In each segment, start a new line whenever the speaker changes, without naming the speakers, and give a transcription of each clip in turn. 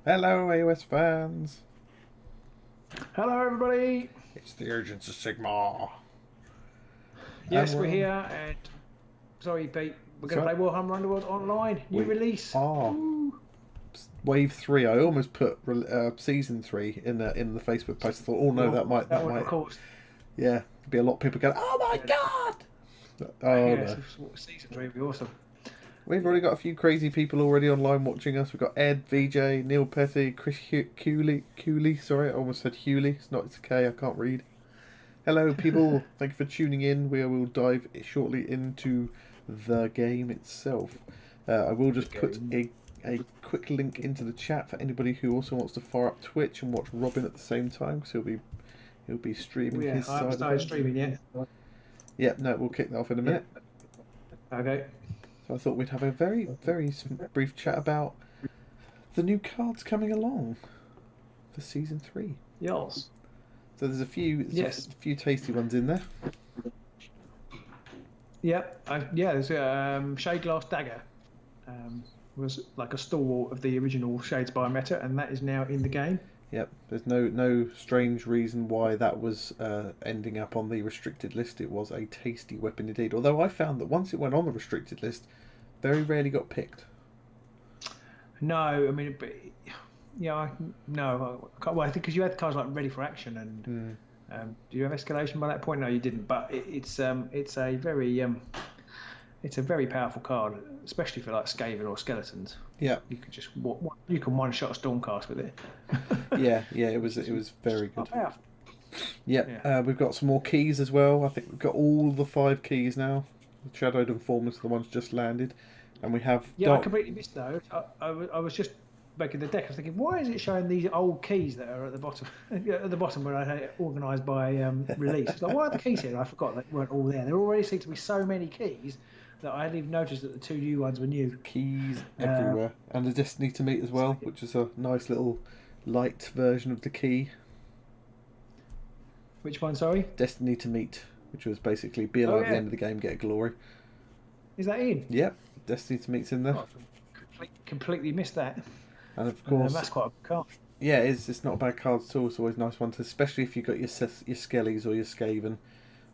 Hello, AOS fans.
Hello, everybody.
It's the Urgents of Sigmar.
Yes, we're here, and sorry, Pete, we're going to play Warhammer Underworlds Online. New release.
Ooh. Wave 3. I almost put Season 3 in the Facebook post. I thought, oh no, that might.
Of course.
Yeah, there'd be a lot of people going, oh my god! Oh
yes,
no.
Season 3 would be awesome.
We've already got a few crazy people already online watching us. We've got Ed, VJ, Neil Petty, Chris Cooley. Sorry, I almost said Hewley. It's a K, I can't read. Hello, people. Thank you for tuning in. We will dive shortly into the game itself. I will just put a quick link into the chat for anybody who also wants to fire up Twitch and watch Robin at the same time, because he'll be streaming his side.
I haven't started streaming yet.
Yeah, no, we'll kick that off in a minute.
Okay.
So I thought we'd have a very, very brief chat about the new cards coming along for Season 3.
Yes.
So there's a few tasty ones in there.
Yep. There's Shade Glass Dagger. Was like a stalwart of the original Shadespire meta, and that is now in the game.
Yep. There's no strange reason why that was ending up on the restricted list. It was a tasty weapon indeed. Although I found that once it went on the restricted list, very rarely got picked.
No, I mean, no. Well, I think because you had cards like Ready for Action and do you have Escalation by that point? No, you didn't. But it's a very powerful card, especially for like Skaven or Skeletons.
Yeah,
you could just you can one shot a Stormcast with it.
yeah, it was very good. Yeah, we've got some more keys as well. I think we've got all the 5 keys now. The Shadowed Informers are the ones just landed, and we have.
Yeah, I completely missed those. I was just making the deck. I was thinking, why is it showing these old keys that are at the bottom? At the bottom where I had it organised by release. It's like, why are the keys here? I forgot they weren't all there. There already seem to be so many keys that I hadn't even noticed that the 2 new ones were new.
Keys everywhere, and the Destiny to Meet as well, which is a nice little light version of the key.
Which one? Sorry.
Destiny to Meet, which was basically be alive at the end of the game, get a glory.
Is that in?
Yep, Destiny to Meet's in there.
Completely missed that.
And of course,
that's quite a good card.
Yeah, it's not a bad card at all. It's always a nice one to, especially if you've got your Skellies or your Skaven,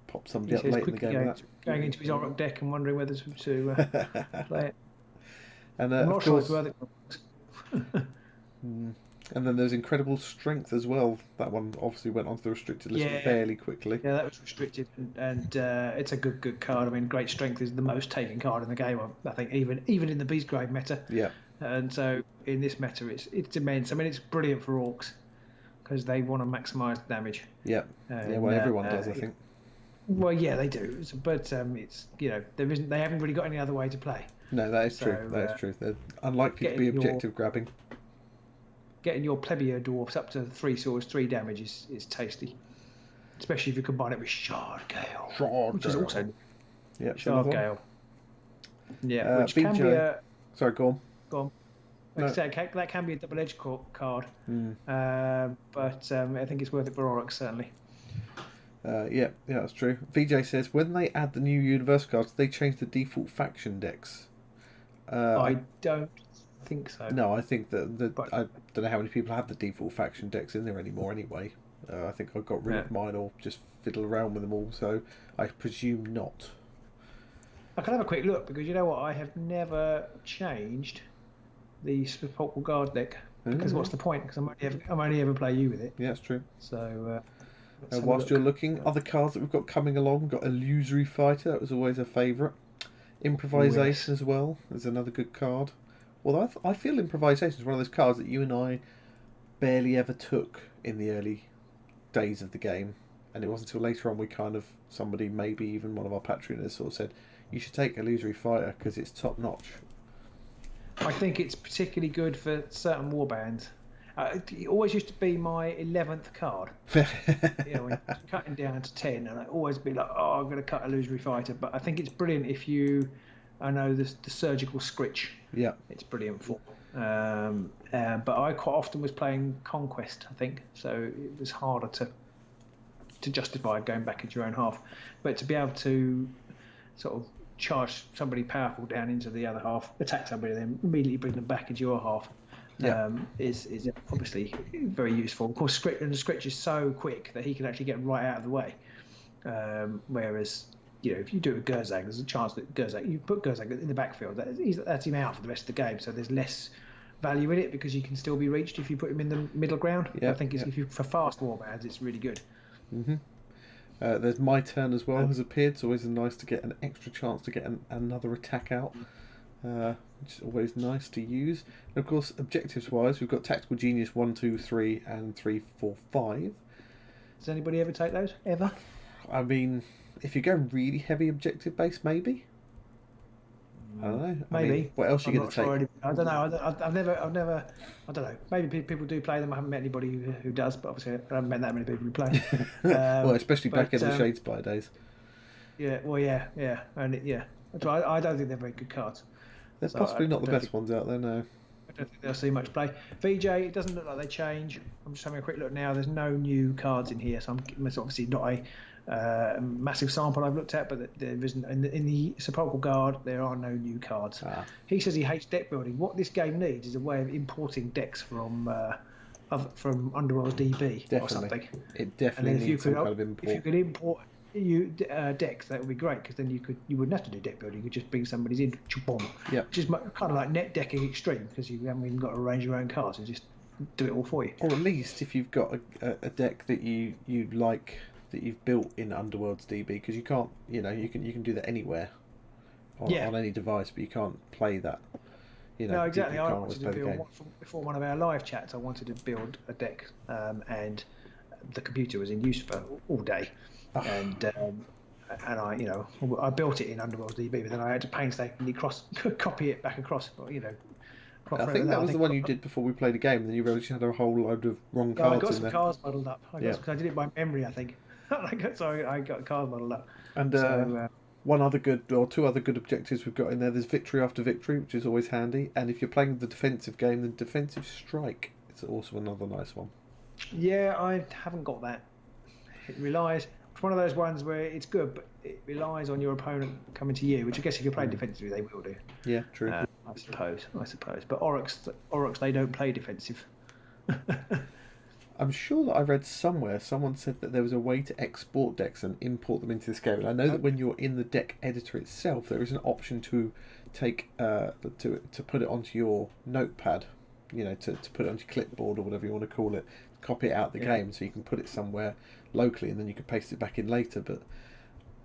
pop somebody up late in the game.
Going into his Rawk deck and wondering whether to play it.
And
I'm not sure it's worth it.
And then there's Incredible Strength as well. That one obviously went onto the restricted list fairly quickly.
Yeah, that was restricted, and it's a good card. I mean, Great Strength is the most taken card in the game. I think even in the Beast Grade meta.
Yeah.
And so in this meta, it's immense. I mean, it's brilliant for Orcs because they want to maximise damage.
Yeah. Well, everyone does, I think.
Well, yeah, they do. But it's they haven't really got any other way to play.
No, that is true. That is true. They're unlikely to be objective grabbing.
Getting your plebeier dwarfs up to 3 swords, 3 damage is tasty, especially if you combine it with Shard Gale, which is also Shard Gale. Yeah, which can be a.
Sorry, go on.
Go on. Like I said, that can be a double-edged card, but I think it's worth it for Oryx certainly.
Yeah, that's true. VJ says when they add the new universe cards, they change the default faction decks.
I don't think so.
No, I think that I don't know how many people have the default faction decks in there anymore. Anyway, I think I got rid of mine or just fiddle around with them all. So I presume not.
I can have a quick look because you know what, I have never changed the Sepulchral Guard deck because what's the point? Because I'm only ever play you with it.
Yeah, that's true.
So
whilst you're looking, other cards that we've got coming along, we've got Illusory Fighter. That was always a favourite. Improvisation as well is another good card. Although I feel Improvisation is one of those cards that you and I barely ever took in the early days of the game, and it wasn't until later on somebody, maybe even one of our Patreons, sort of said you should take Illusory Fighter because it's top notch.
I think it's particularly good for certain warbands. It always used to be my 11th card. When cutting down to 10, and I'd always be like, oh, I'm going to cut Illusory Fighter. But I think it's brilliant if I know the Surgical Scritch.
Yeah.
It's brilliant for. But I quite often was playing Conquest, I think. So it was harder to justify going back into your own half. But to be able to sort of charge somebody powerful down into the other half, attack somebody, then immediately bring them back into your half. is obviously very useful. Of course, the Scritch is so quick that he can actually get right out of the way. Whereas, if you do it with Gerzak, there's a chance that you put Gerzak in the backfield, that's him out for the rest of the game. So there's less value in it because you can still be reached if you put him in the middle ground. I think for fast warbands, it's really good.
There's My Turn as well has appeared. It's always nice to get an extra chance to get another attack out, which is always nice to use. And of course, objectives wise, we've got Tactical Genius 1, 2, 3, and 3, 4, 5.
Does anybody ever take those ever?
I mean, if you're going really heavy objective based, maybe. I don't know.
Maybe.
I mean, what else are you going to take?
I don't know. I've never. I don't know. Maybe people do play them. I haven't met anybody who does, but obviously I haven't met that many people who play.
Well, especially back in the Shadespire days.
Yeah. Well, yeah, and So I don't think they're very good cards.
They're possibly not the best ones out there, no.
I don't think they'll see much play. VJ, it doesn't look like they change. I'm just having a quick look now. There's no new cards in here, so it's obviously not a massive sample I've looked at, but there isn't. In the Sepulchral Guard, there are no new cards. He says he hates deck building. What this game needs is a way of importing decks from Underworlds DB or something.
It definitely needs some kind of import.
If you could import decks, that would be great, because then you wouldn't have to do deck building. You could just bring somebody's in, which is kind of like net decking extreme, because you haven't even got to arrange your own cards and just do it all for you.
Or at least if you've got a deck that you like, that you've built in Underworlds DB, because you can't, you can do that anywhere on any device, but you can't play that. No,
exactly. I wanted to build before one of our live chats. I wanted to build a deck, and the computer was in use for all day, and I built it in Underworlds DB, but then I had to painstakingly copy it back across.
I think that was the one you did before we played a game, and then you realised you had a whole load of wrong cards in there.
I got some cards modelled up. I did it by memory, I think. So I got cards modelled up.
And two other good objectives we've got in there. There's Victory After Victory, which is always handy. And if you're playing the defensive game, then Defensive Strike is also another nice one.
Yeah, I haven't got that. It relies... It's one of those ones where it's good, but it relies on your opponent coming to you, which I guess if you're playing defensively, they will do.
Yeah, true.
I suppose. But Oryx, they don't play defensive.
I'm sure that I read somewhere, someone said that there was a way to export decks and import them into this game. And I know that when you're in the deck editor itself, there is an option to take to put it onto your notepad, to put it onto your clipboard or whatever you want to call it, copy it out the game, so you can put it somewhere locally and then you can paste it back in later. But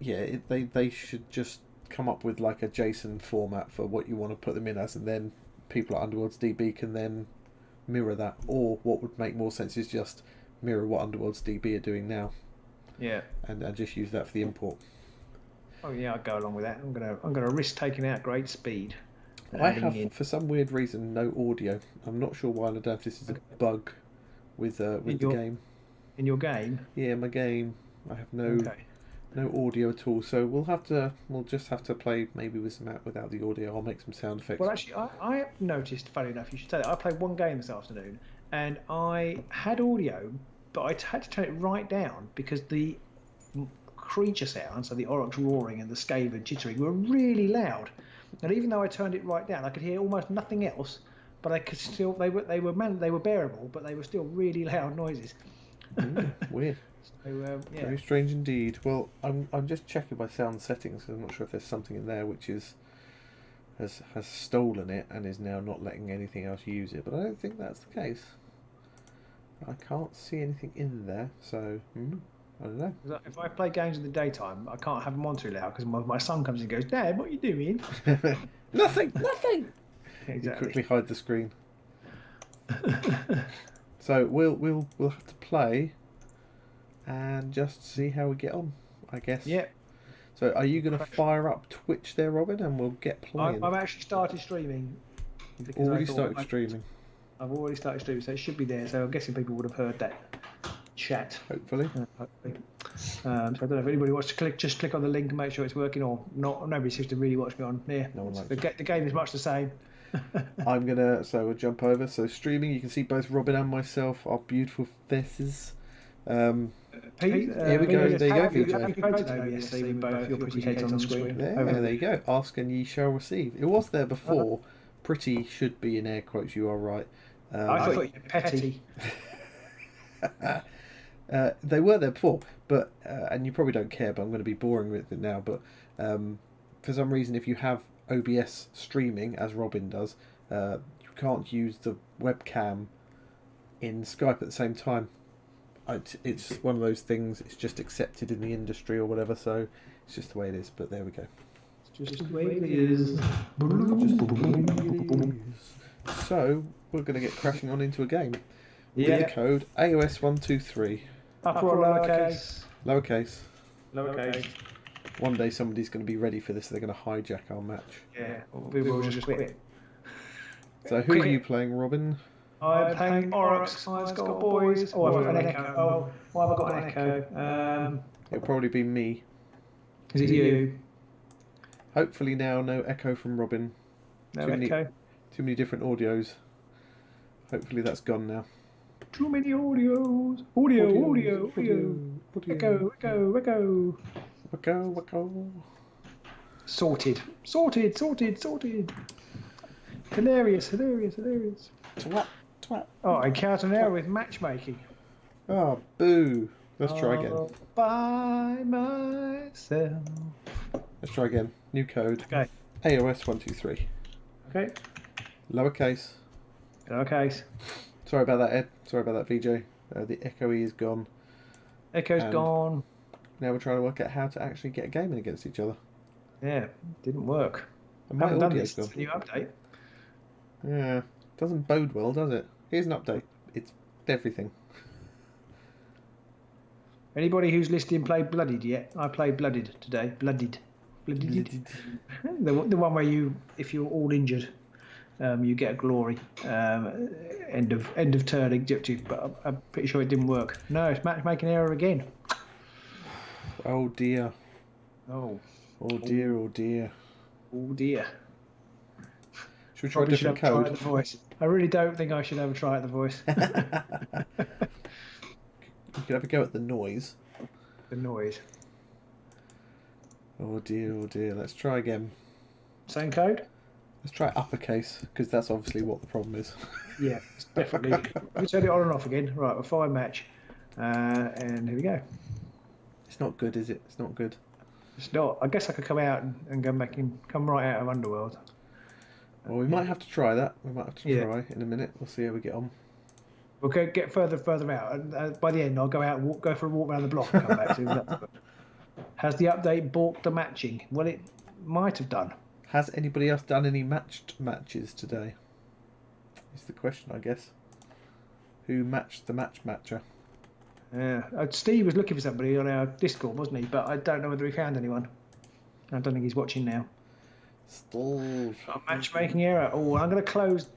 they should just come up with like a JSON format for what you want to put them in as, and then people at Underworlds DB can then mirror that. Or what would make more sense is just mirror what Underworlds DB are doing now.
Yeah.
And just use that for the import.
Oh yeah, I'd go along with that. I'm gonna risk taking out great speed.
I have, for some weird reason, no audio. I'm not sure why. I don't know if this is a bug with the game.
In your game?
Yeah, my game. I have no audio at all. So we'll just have to play maybe without the audio. I'll make some sound effects.
Well, actually, I noticed. Funny enough, you should say that. I played one game this afternoon, and I had audio, but I had to turn it right down because the creature sounds, so the Aurochs roaring and the Skaven chittering, were really loud. And even though I turned it right down, I could hear almost nothing else. But I could still they were bearable, but they were still really loud noises.
Weird.
So,
very strange indeed. Well, I'm just checking my sound settings because I'm not sure if there's something in there which has stolen it and is now not letting anything else use it. But I don't think that's the case. I can't see anything in there, so I don't know.
If I play games in the daytime, I can't have them on too loud because my son comes and goes, "Dad, what are you doing?"
Nothing.
Exactly.
You quickly hide the screen. So we'll have to play and just see how we get on, I guess.
Yeah.
So are you going to fire up Twitch there, Robin, and we'll get playing?
I've actually started streaming.
You've already started streaming.
I've already started streaming, so it should be there. So I'm guessing people would have heard that chat.
Hopefully.
So I don't know if anybody wants to click on the link and make sure it's working or not. Nobody seems to really watch me on here.
No one likes
the game is much the same.
So we'll jump over. So streaming, you can see both Robin and myself, our beautiful faces.
Pete,
here we go. There you go, VJ.
Yesterday with both your pretty heads on the screen.
There you go. Ask and ye shall receive. It was there before. Pretty should be in air quotes. You are right.
I thought you were petty.
They were there before, but and you probably don't care, but I'm going to be boring with it now. But for some reason, if you have OBS streaming, as Robin does, you can't use the webcam in Skype at the same time. It's one of those things. It's just accepted in the industry or whatever, so it's just the way it is. But there we go.
Just the way it is.
So we're going to get crashing on into a game.
Yeah.
The code AOS123.
Upper or lowercase?
Lowercase. One day somebody's going to be ready for this. They're going to hijack our match.
Yeah. We will just quit.
So who are you playing, Robin?
I'm playing Oryx. I've got boys. Oh, I've got an echo. Oh, why have I got an echo?
It'll probably be me.
Is it you?
Hopefully now no echo from Robin.
No echo.
Too many different audios. Hopefully that's gone now.
Too many audios. Audio. Echo. Sorted. Hilarious.
Twat.
Oh, I encountered an error with matchmaking.
Oh, boo. Let's try again.
All by myself.
Let's try again. New code.
Okay.
AOS123.
Okay.
Lowercase. Sorry about that, Ed. Sorry about that, VJ. The echo is gone.
Echo's gone.
Now we're trying to work out how to actually get gaming against each other.
Yeah, didn't work.
And my
Haven't done
audio's
this
gone.
new update.
Yeah, doesn't bode well, does it? Here's an update. It's everything.
Anybody who's listening played Blooded yet? I played Blooded today. Blooded. The one where you, if you're all injured, you get a glory. End of turn objective, but I'm pretty sure it didn't work. No, it's matchmaking error again.
Oh dear.
Oh.
Oh dear. Oh dear.
Oh dear.
Should we try a different code?
Try the voice. I really don't think I should ever try it the voice.
You could have a go at the noise.
The noise.
Oh dear. Let's try again.
Same code?
Let's try uppercase, because that's obviously what the problem is.
Yeah, it's definitely. We turn it on and off again. Right, we'll find match. And here we go.
It's not good, is it? It's not good.
It's not. I guess I could come out and go back in, come right out of Underworld.
Well, we might have to try that. We might have to try in a minute. We'll see how we get on.
We'll go get further out, and by the end, I'll go out and go for a walk around the block and come back to. Has the update balked the matching? Well, it might have done.
Has anybody else done any matched matches today? Is the question, I guess. Who matched the matcher?
Yeah, Steve was looking for somebody on our Discord, wasn't he? But I don't know whether he found anyone. I don't think he's watching now.
Steve.
Matchmaking error. Oh, I'm going to close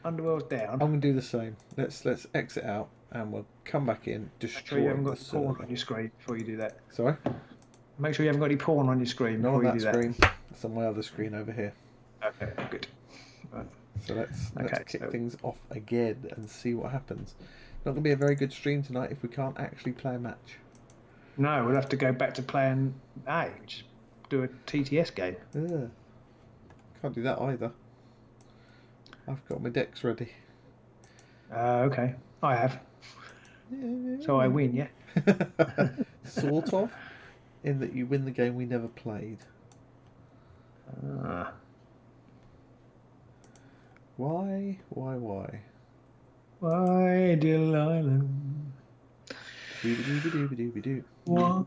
Underworld down.
I'm going to do the same. Let's exit out and we'll come back in. Destroy.
Make sure you haven't got porn on your screen before you do that.
Sorry?
Make sure you haven't got any porn on your screen
Not
before
on
you do
that
that.
screen. It's on my other screen over here.
Okay, good. Right.
So let's kick things off again and see what happens. Not going to be a very good stream tonight if we can't actually play a match.
No, we'll have to go back to plan A, which is do a TTS game.
Yeah. Can't do that either. I've got my decks ready.
Okay, I have. So I win, yeah?
Sort of. In that you win the game we never played. Why?
Why, Delilah?
Dooby-dooby-dooby-dooby-doo.
Why?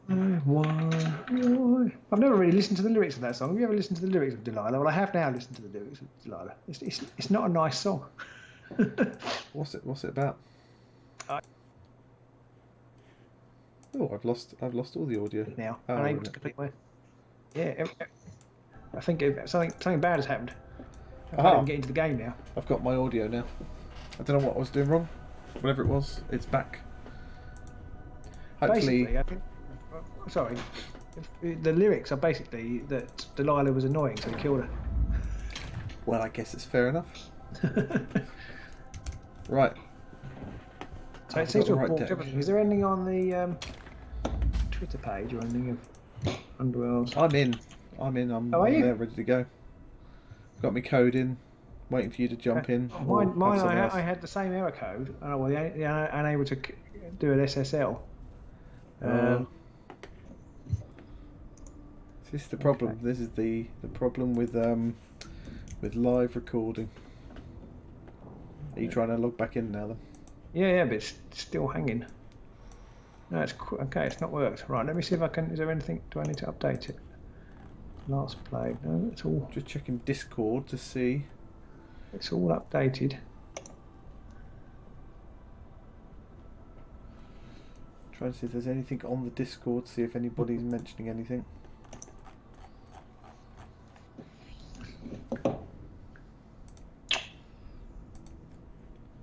I've never really listened to the lyrics of that song. Have you ever listened to the lyrics of Delilah? Well, I have now listened to the lyrics of Delilah. It's not a nice song.
What's it about? Oh, I've lost all the audio
Now,
Oh,
unable to complete my. Yeah, I think something bad has happened. I can't even get into the game now.
I've got my audio now. I don't know what I was doing wrong. Whatever it was, it's back. Hopefully,
Basically, I think, sorry. The lyrics are basically that Delilah was annoying, so he killed her.
well, I guess it's fair enough. Right.
So it seems to have balked everything. Is there anything on the Twitter page or anything of Underworld?
I'm in. I'm
How are you?
there, ready to go. Got my code in. Waiting for you to jump in.
I had the same error code. Oh, well, unable to do an SSL.
This is the problem. Okay. This is the problem with live recording. Are you trying to log back in now then?
Yeah, but it's still hanging. No, it's okay. It's not worked. Right, let me see if I can. Is there anything? Do I need to update it? Last play. No, it's all.
Just checking Discord to see.
It's all updated.
Trying to see if there's anything on the Discord. See if anybody's mentioning anything.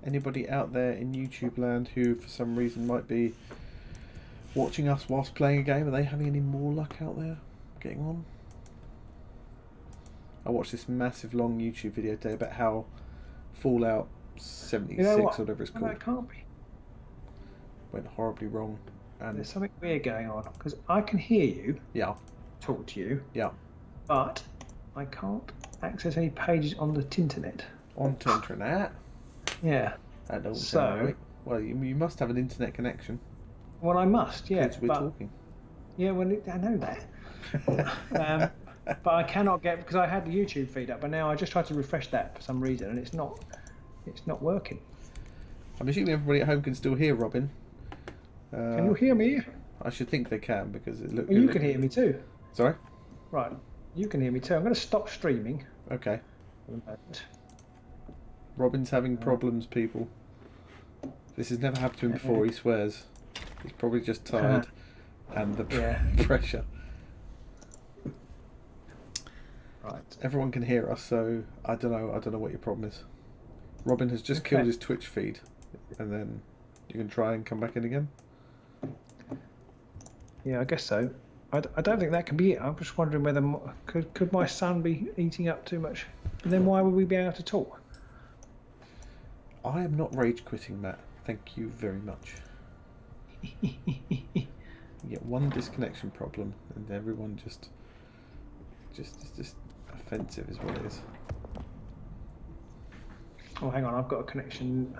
Anybody out there in YouTube land who for some reason might be watching us whilst playing a game, are they having any more luck out there getting on? I watched this massive long YouTube video today about how Fallout 76 or whatever it's called.
That can't be.
Went horribly wrong. And
there's something weird going on because I can hear you.
Yeah.
Talk to you.
Yeah.
But I can't access any pages on the Tinternet.
On Tinternet?
Yeah.
That doesn't sound right. Well, you must have an internet connection.
Well, I must, yeah.
Because we're talking.
Yeah, well, I know that. But I cannot get, because I had the YouTube feed up, but now I just tried to refresh that for some reason, and it's not working.
I'm assuming everybody at home can still hear Robin.
Can you hear me?
I should think they can, because it looks.
Well, you can hear me too.
Sorry?
Right, you can hear me too. I'm going to stop streaming.
Okay. Robin's having problems, people. This has never happened to him before, he swears. He's probably just tired and the pressure.
Right.
Everyone can hear us, so I don't know what your problem is. Robin has just killed his Twitch feed, and then you can try and come back in again.
Yeah, I guess so. I don't think that can be it. I'm just wondering whether could my son be eating up too much, and then why would we be able to talk?
I am not rage quitting, Matt. Thank you very much. You get one disconnection problem, and everyone just offensive is what it is.
Oh, hang on, I've got a connection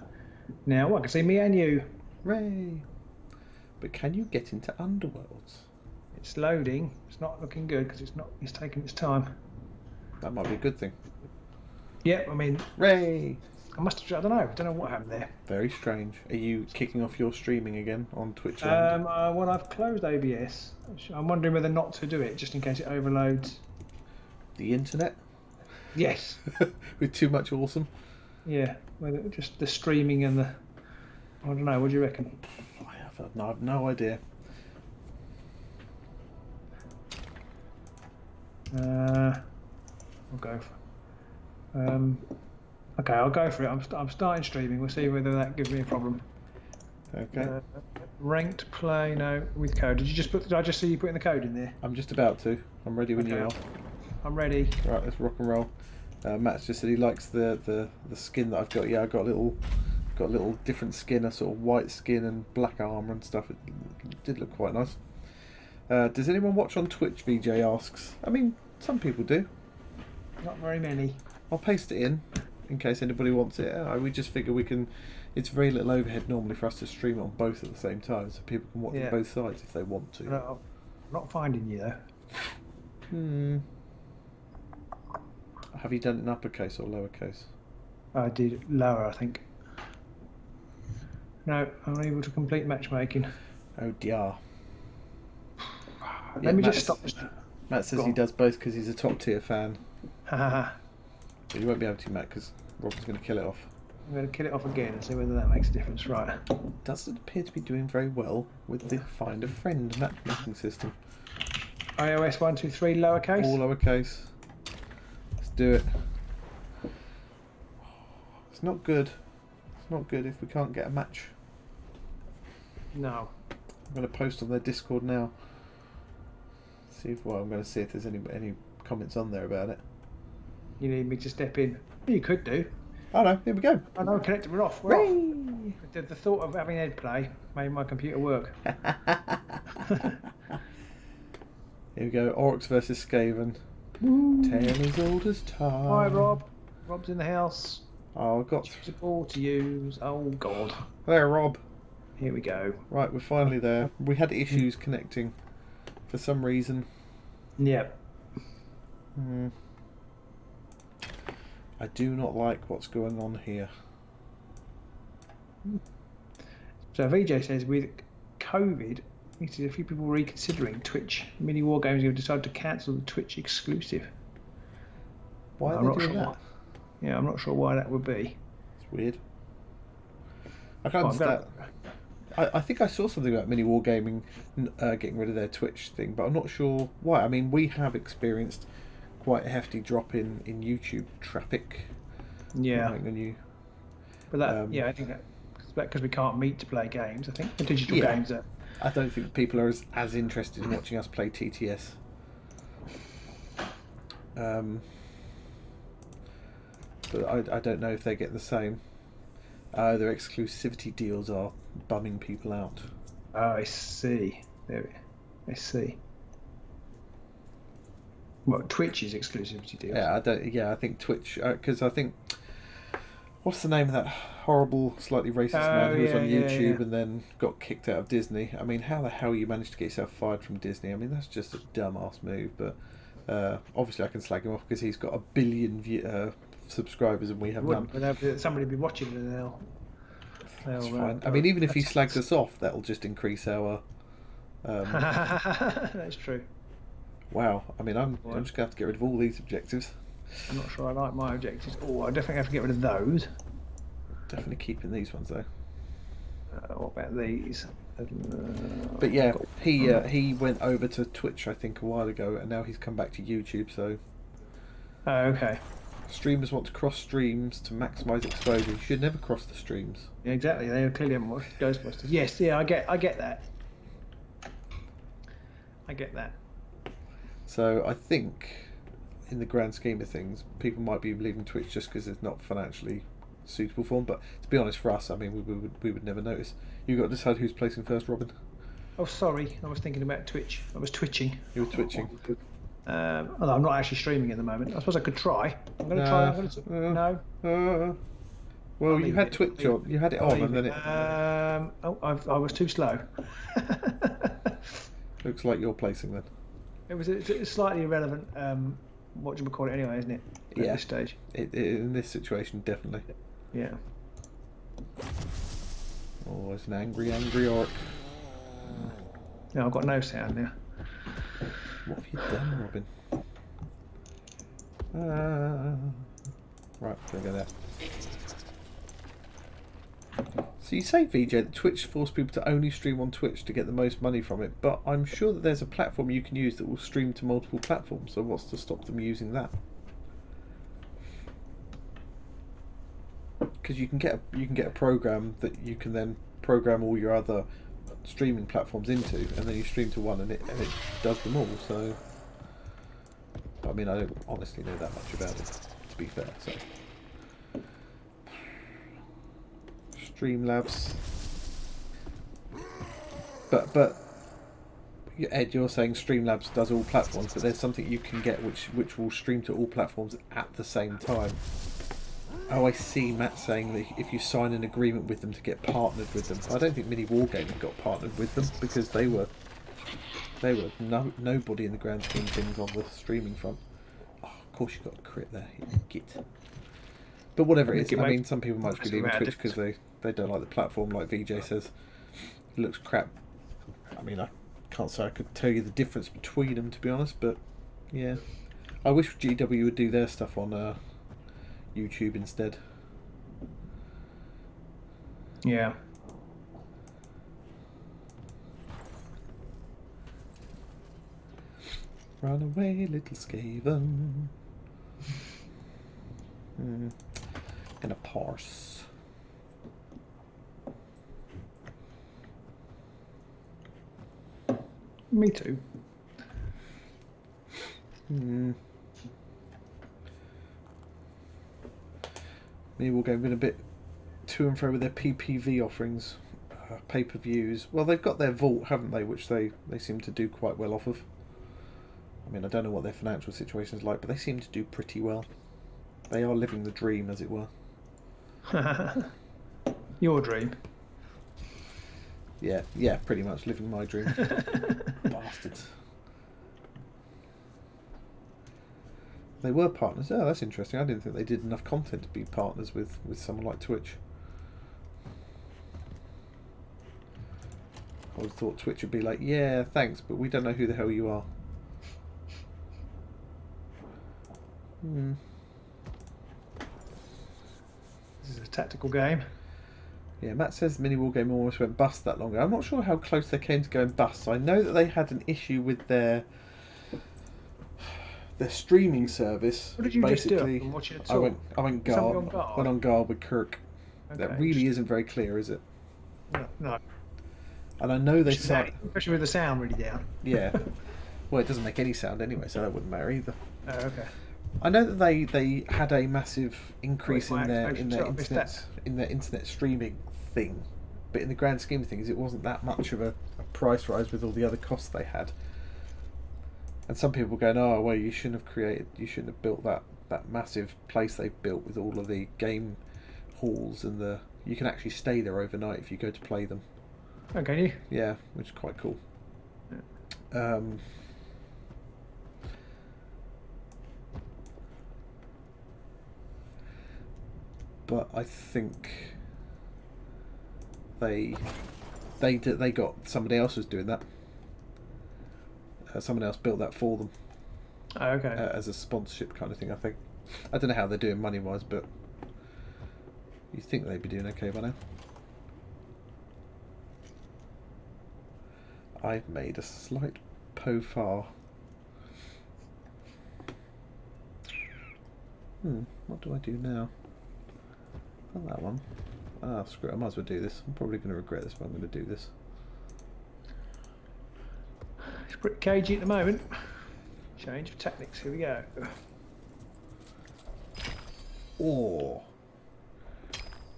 now. Well, I can see me and you.
Hooray! But can you get into Underworlds?
It's loading. It's not looking good because it's taking its time.
That might be a good thing.
Yeah, I mean,
hooray!
I don't know what happened there.
Very strange. Are you kicking off your streaming again on Twitch?
Well, I've closed OBS. I'm wondering whether not to do it just in case it overloads.
The internet?
Yes.
With too much awesome?
Yeah, whether just the streaming and the... I don't know, what do you reckon?
I have no idea.
I'll go for okay, I'll go for it. I'm starting streaming. We'll see whether that gives me a problem.
Okay.
Ranked play, no, with code. Did I just see you putting the code in there?
I'm just about to. I'm ready when you are.
I'm ready.
Right, let's rock and roll. Matt's just said he likes the skin that I've got. Yeah, I've got a little different skin, a sort of white skin and black armour and stuff. It did look quite nice. Does anyone watch on Twitch? VJ asks. I mean, some people do.
Not very many.
I'll paste it in case anybody wants it. We just figure we can. It's very little overhead normally for us to stream it on both at the same time, so people can watch on both sides if they want to.
No, I'm not finding you though.
Have you done it in uppercase or lowercase?
I did lower, I think. No, I'm unable to complete matchmaking.
Oh dear.
Let me just stop this.
Matt says he does both because he's a top tier fan.
Haha.
But you won't be able to, Matt, because Robin's going to kill it off.
I'm going to kill it off again and see whether that makes a difference. Right.
Doesn't appear to be doing very well with the find a friend matchmaking system.
iOS 123 lowercase?
All lowercase. Let's do it. It's not good. It's not good if we can't get a match.
No.
I'm going to post on their Discord now. I'm going to see if there's any comments on there about it.
You need me to step in? You could do.
Oh no, here we go.
I know, connected, we're off. We're off. The thought of having Ed play made my computer work.
Here we go, Oryx versus Skaven. Tale as old as time.
Hi Rob. Rob's in the house.
Oh, I've got...
Choose a ball to use. Oh, God.
There, Rob.
Here we go.
Right, we're finally there. We had issues connecting for some reason.
Yep.
I do not like what's going on here.
So VJ says with COVID, he says a few people reconsidering Twitch mini war games have decided to cancel the Twitch exclusive.
Why are
I'm
they
not
doing
sure
that?
why. Yeah, I'm not sure why that would be.
It's weird. I can't understand. I think I saw something about mini wargaming getting rid of their Twitch thing, but I'm not sure why. I mean, we have experienced quite a hefty drop in YouTube traffic.
Yeah.
But
that, yeah, I think that's because we can't meet to play games. I think the digital games are.
I don't think people are as interested in watching us play TTS. But I don't know if they get the same. Their exclusivity deals are bumming people out.
Oh, I see. I see. What, Twitch's exclusivity deals?
Yeah, I think Twitch, because I think, what's the name of that horrible, slightly racist man who was on YouTube and then got kicked out of Disney? I mean, how the hell you managed to get yourself fired from Disney? I mean, that's just a dumbass move. But obviously, I can slag him off because he's got 1 billion subscribers and we have none.
Somebody will be watching it now.
That's fine. I mean, even if he slags us off, that'll just increase our.
That's true.
Wow. I mean, I'm just going to have to get rid of all these objectives.
I'm not sure I like my objectives. Oh, I definitely have to get rid of those.
Definitely keeping these ones though.
What about these?
But yeah, he went over to Twitch I think a while ago, and now he's come back to YouTube. So.
Oh, okay.
Streamers want to cross streams to maximise exposure. You should never cross the streams.
Yeah, exactly. They clearly haven't watched Ghostbusters. Yes, yeah, I get that. I get that.
So I think, in the grand scheme of things, people might be leaving Twitch just because it's not financially suitable for them. But to be honest, for us, I mean, we would never notice. You've got to decide who's placing first, Robin.
Oh, sorry. I was thinking about Twitch. I was twitching.
You were twitching.
Although I'm not actually streaming at the moment. I suppose I could try. I'm going to try. No.
Well, you had Twitch on. You had it on, and then it.
I was too slow.
Looks like you're placing then.
It was a slightly irrelevant. What do you call it anyway, isn't it? At this stage.
In this situation, definitely.
Yeah.
Oh, it's an angry orc.
No, I've got no sound now.
What have you done, Robin? Right, there we go there. So you say, VJ, that Twitch forced people to only stream on Twitch to get the most money from it, but I'm sure that there's a platform you can use that will stream to multiple platforms, so what's to stop them using that? Because you can get a program that you can then program all your other streaming platforms into, and then you stream to one and it does them all. So I mean, I don't honestly know that much about it, to be fair. So Streamlabs, but Ed, you're saying Streamlabs does all platforms, but there's something you can get which will stream to all platforms at the same time. Oh, I see. Matt saying that if you sign an agreement with them to get partnered with them. I don't think Mini Wargaming got partnered with them because they were nobody in the grand scheme of things on the streaming front. Oh, of course you got a crit there, you git. But whatever it is, I mean, some people might be leaving Twitch because they don't like the platform, like VJ says. It looks crap. I mean, I can't say I could tell you the difference between them, to be honest, but yeah. I wish GW would do their stuff on YouTube instead.
Yeah.
Run away, little Skaven. Gonna parse.
Me too.
Maybe we'll go a bit to and fro with their PPV offerings, pay-per-views. Well, they've got their vault, haven't they, which they seem to do quite well off of. I mean, I don't know what their financial situation is like, but they seem to do pretty well. They are living the dream, as it were.
Your dream.
Yeah, pretty much living my dream. Bastards. They were partners. Oh, that's interesting. I didn't think they did enough content to be partners with someone like Twitch. I would have thought Twitch would be like, yeah, thanks, but we don't know who the hell you are.
This is a tactical game.
Yeah, Matt says the mini war game almost went bust that long ago. I'm not sure how close they came to going bust. I know that they had an issue with their streaming service.
What did you
basically,
just do? Watch it at all?
I went on guard with Kirk. Okay, that really isn't very clear, is it?
No.
And I know they said,
especially with the sound really down.
Yeah. Well, it doesn't make any sound anyway, so that wouldn't matter either.
Oh, okay.
I know that they had a massive increase in their internet streaming thing, but in the grand scheme of things, it wasn't that much of a price rise with all the other costs they had. And some people going, oh well, you shouldn't have built that massive place they've built with all of the game halls and you can actually stay there overnight if you go to play them.
Oh, can you?
Yeah, which is quite cool.
Yeah.
But I think they got somebody else was doing that. Someone else built that for them.
Oh, okay.
As a sponsorship kind of thing, I think. I don't know how they're doing money-wise, but you think they'd be doing okay by now. I've made a slight faux pas. What do I do now? Not that one. Ah, screw it, I might as well do this. I'm probably going to regret this, but I'm going to do this.
It's pretty cagey at the moment. Change of tactics, here we go.
Oh,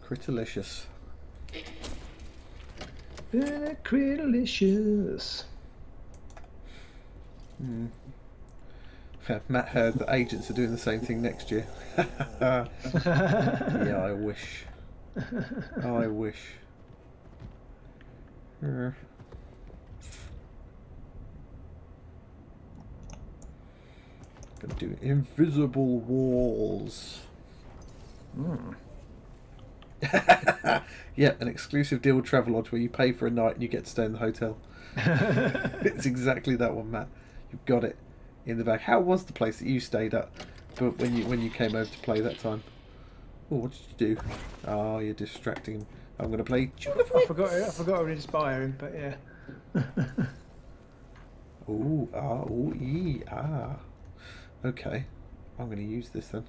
Critalicious.
Critalicious.
Matt heard that agents are doing the same thing next year. Yeah, I wish. I wish. Gonna do invisible walls. Yeah, an exclusive deal with Travelodge where you pay for a night and you get to stay in the hotel. It's exactly that one, Matt. You've got it in the bag. How was the place that you stayed at? But when you came over to play that time? Oh, what did you do? Oh, you're distracting him. I'm going to play.
I forgot to inspire him, but yeah.
Ooh, Okay, I'm going to use this then.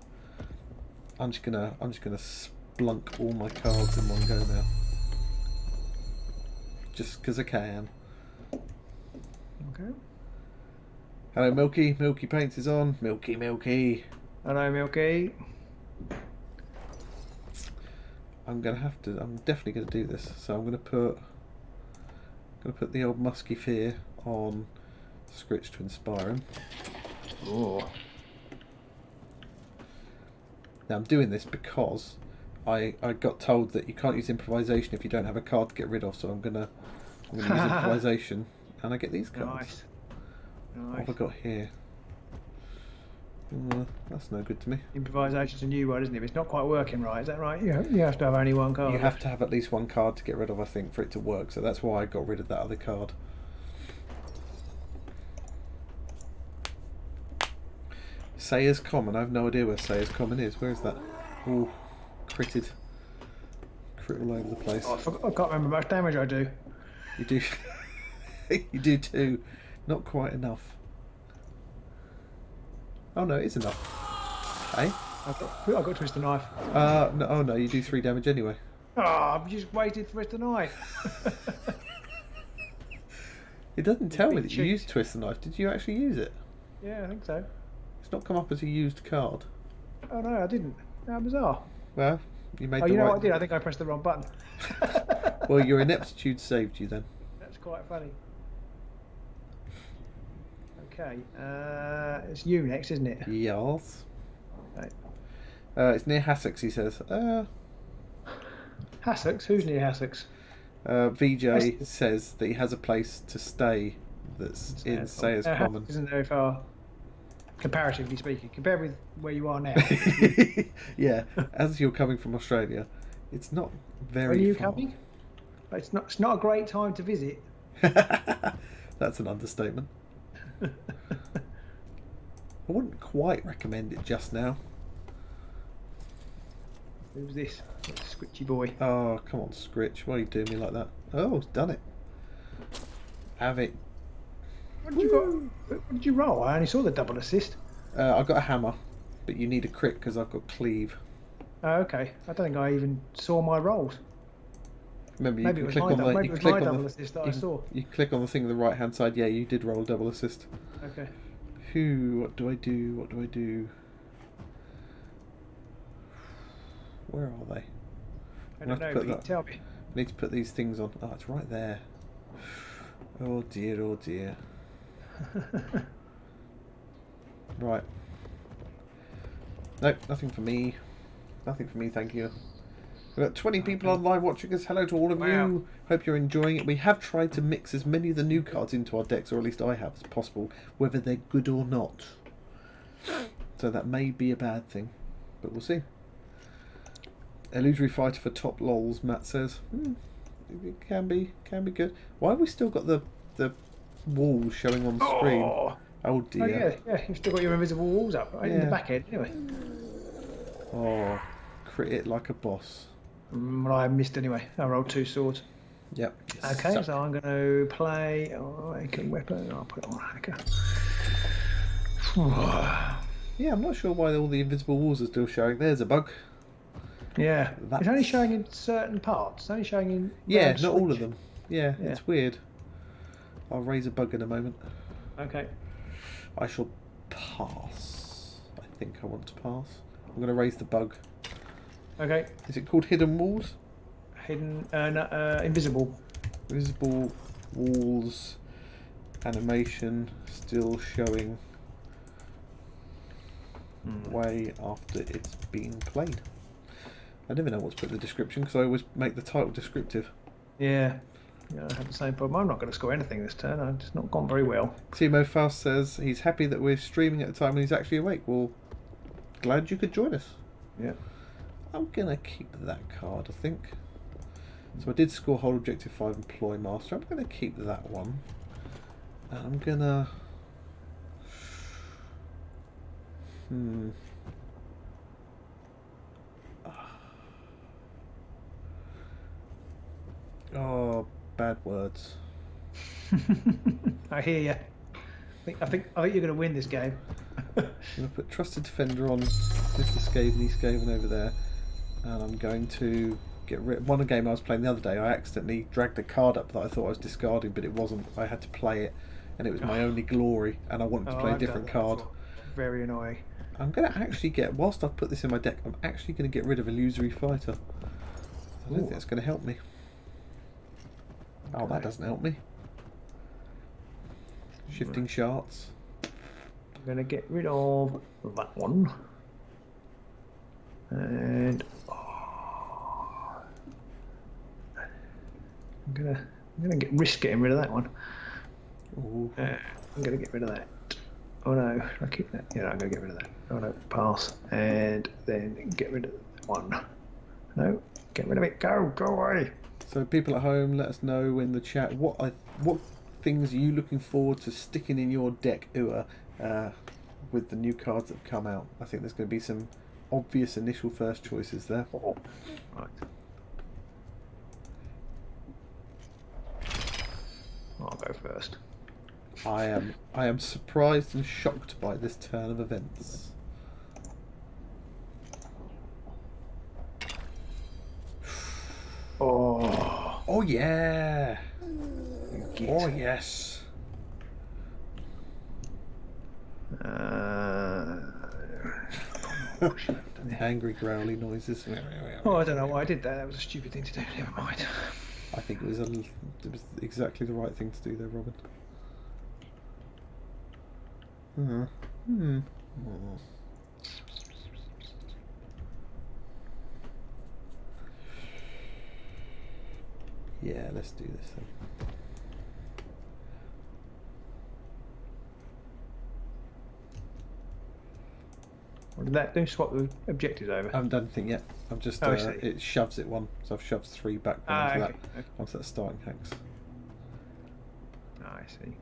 I'm just gonna splunk all my cards in one go now, just because I can.
Okay.
Hello, Milky. Milky Paints is on. Milky.
Hello, Milky.
I'm definitely gonna do this. So I'm gonna put the old Musky Fear on Scritch to inspire him.
Oh.
Now I'm doing this because I got told that you can't use improvisation if you don't have a card to get rid of. So I'm gonna use improvisation, and I get these cards.
Nice.
What have I got here? That's no good to me.
Improvisation's a new one, isn't it? It's not quite working right, is that right? You have to have only one card.
You have to have at least one card to get rid of, I think, for it to work. So that's why I got rid of that other card. Sayer's Common. I have no idea where Sayer's Common is. Where is that? Oh, critted. Crit all over the place.
Oh, I can't remember how much damage I do.
You do. You do too. Not quite enough. Oh no, it's enough. Hey?
I got Twist the Knife.
No, oh no, you do 3 damage anyway.
Oh, I've just waited for Twist the Knife.
It doesn't tell me that you used Twist the Knife. Did you actually use it?
Yeah, I think so.
It's not come up as a used card.
Oh no, I didn't. How bizarre.
Well, you made
the
the
you know
right...
what I did? I think I pressed the wrong button.
Well, your ineptitude saved you then.
That's quite funny. Okay, it's you next, isn't it?
Yes.
Okay.
It's near Hassocks, he says.
Hassocks? Who's near Hassocks?
VJ says that he has a place to stay that's in Sayers Common.
Isn't very far, comparatively speaking, compared with where you are now.
Yeah, as you're coming from Australia, it's not very
When are you
far.
coming? It's not a great time to visit.
That's an understatement. I wouldn't quite recommend it just now.
Who's this? Squitchy boy.
Oh, come on, Scritch. Why are you doing me like that? Oh, it's done it. Have it.
What did you roll? I only saw the double assist.
I got a hammer, but you need a crit because I've got cleave.
Oh, okay. I don't think I even saw my rolls.
Remember, you
Maybe
can
it
click
was
on
my,
the.
maybe
You
it was
click
my
on
double
the.
assist that I
You,
saw.
you click on the thing on the right hand side. Yeah, you did roll a double assist.
Okay.
Phew, what do I do? What do I do? Where are they?
I don't know, but you can tell me.
I need to put these things on. Oh, it's right there. Oh dear, oh dear. Right. Nope, nothing for me. Nothing for me, thank you. We've got 20 people online watching us. Hello to all of you. Hope you're enjoying it. We have tried to mix as many of the new cards into our decks, or at least I have, as possible, whether they're good or not. So that may be a bad thing, but we'll see. Illusory Fighter for top lols, Matt says. It can be good. Why have we still got the walls showing on the screen? Oh dear.
Oh yeah, you've still got your invisible walls up, right? In the back end, anyway.
Oh, crit it like a boss.
Well, I missed anyway. I rolled 2 swords.
Yep.
Okay, so I'm going to play Hacker Weapon. I'll put it on Hacker.
Yeah, I'm not sure why all the invisible walls are still showing. There's a bug.
Yeah, it's only showing in certain parts. It's only showing in.
Yeah, not all of them. Yeah, it's weird. I'll raise a bug in a moment.
Okay.
I shall pass. I think I want to pass. I'm going to raise the bug.
Okay.
Is it called Hidden Walls?
Hidden, invisible.
Invisible walls. Animation still showing way after it's been played. I never know what to put in the description because I always make the title descriptive.
Yeah. Yeah, I have the same problem. I'm not going to score anything this turn. It's not gone very well.
Timo Faust says he's happy that we're streaming at a time when he's actually awake. Well, glad you could join us.
Yeah.
I'm going to keep that card, I think. So I did score Whole Objective 5 Employ Master. I'm going to keep that one. And I'm going to... Oh, bad words.
I hear you. I think you're going to win this game.
I'm going to put Trusted Defender on Mr. Skaven, Skaven over there. And I'm going to get rid of one game I was playing the other day. I accidentally dragged a card up that I thought I was discarding, but it wasn't. I had to play it, and it was my only glory, and I wanted to play a different card.
Very annoying.
I'm going to actually get, whilst I've put this in my deck, I'm actually going to get rid of Illusory Fighter. I don't think that's going to help me. Okay. Oh, that doesn't help me. Shifting Shards.
I'm going to get rid of that one. And I'm gonna risk getting rid of that one. I'm gonna get rid of that. Oh no, I keep that. Yeah, I'm gonna get rid of that. Oh no, pass, and then get rid of that one. No, get rid of it. Go away.
So people at home, let us know in the chat what things are you looking forward to sticking in your deck, with the new cards that have come out. I think there's going to be some obvious initial first choices there.
Right. I'll go first.
I am surprised and shocked by this turn of events. Oh yeah! Oh yes! Angry growly noises.
Oh, I don't know why I did that. That was a stupid thing to do. Never mind.
I think it was exactly the right thing to do there, Robin. Yeah, let's do this then.
What did that do? Swap the objectives over?
I haven't done anything yet. I'm just it shoves it one, so I've shoved 3 back onto that starting hex.
Oh, I see.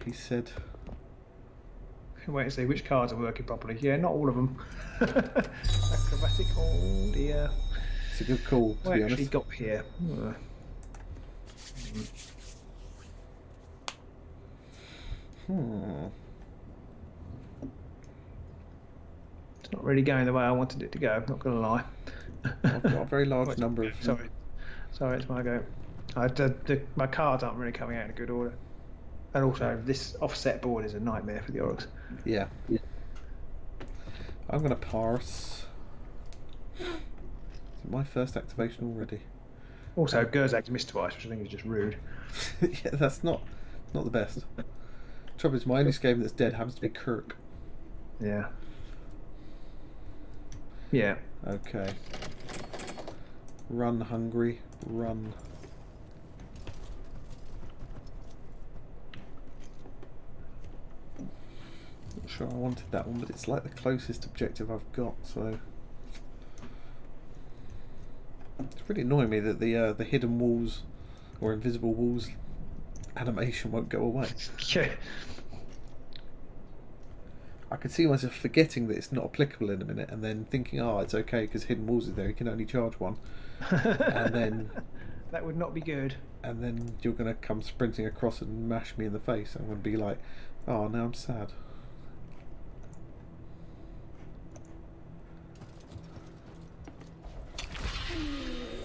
He said.
Wait and see which cards are working properly. Yeah, not all of them. Acrobatic. Oh dear.
It's a good call, to be honest.
What actually got here? It's not really going the way I wanted it to go. I'm not going to lie.
I've got a very large number of.
Sorry, it's my go. My cards aren't really coming out in a good order. And also, this offset board is a nightmare for the Orcs.
Yeah. I'm going to parse. Is it my first activation already?
Also, Gerzak's missed twice, which I think is just rude.
Yeah, that's not the best. Trouble is, my only skaven that's dead happens to be Kirk.
Yeah. Yeah.
Okay. Run, hungry. Run. Not sure I wanted that one, but it's like the closest objective I've got, so it's really annoying me that the hidden walls or invisible walls animation won't go away.
Yeah.
I could see myself forgetting that it's not applicable in a minute, and then thinking, "Oh, it's okay because hidden walls is there. You can only charge one," and then
that would not be good.
And then you're going to come sprinting across and mash me in the face. I'm going to be like, "Oh, now I'm sad."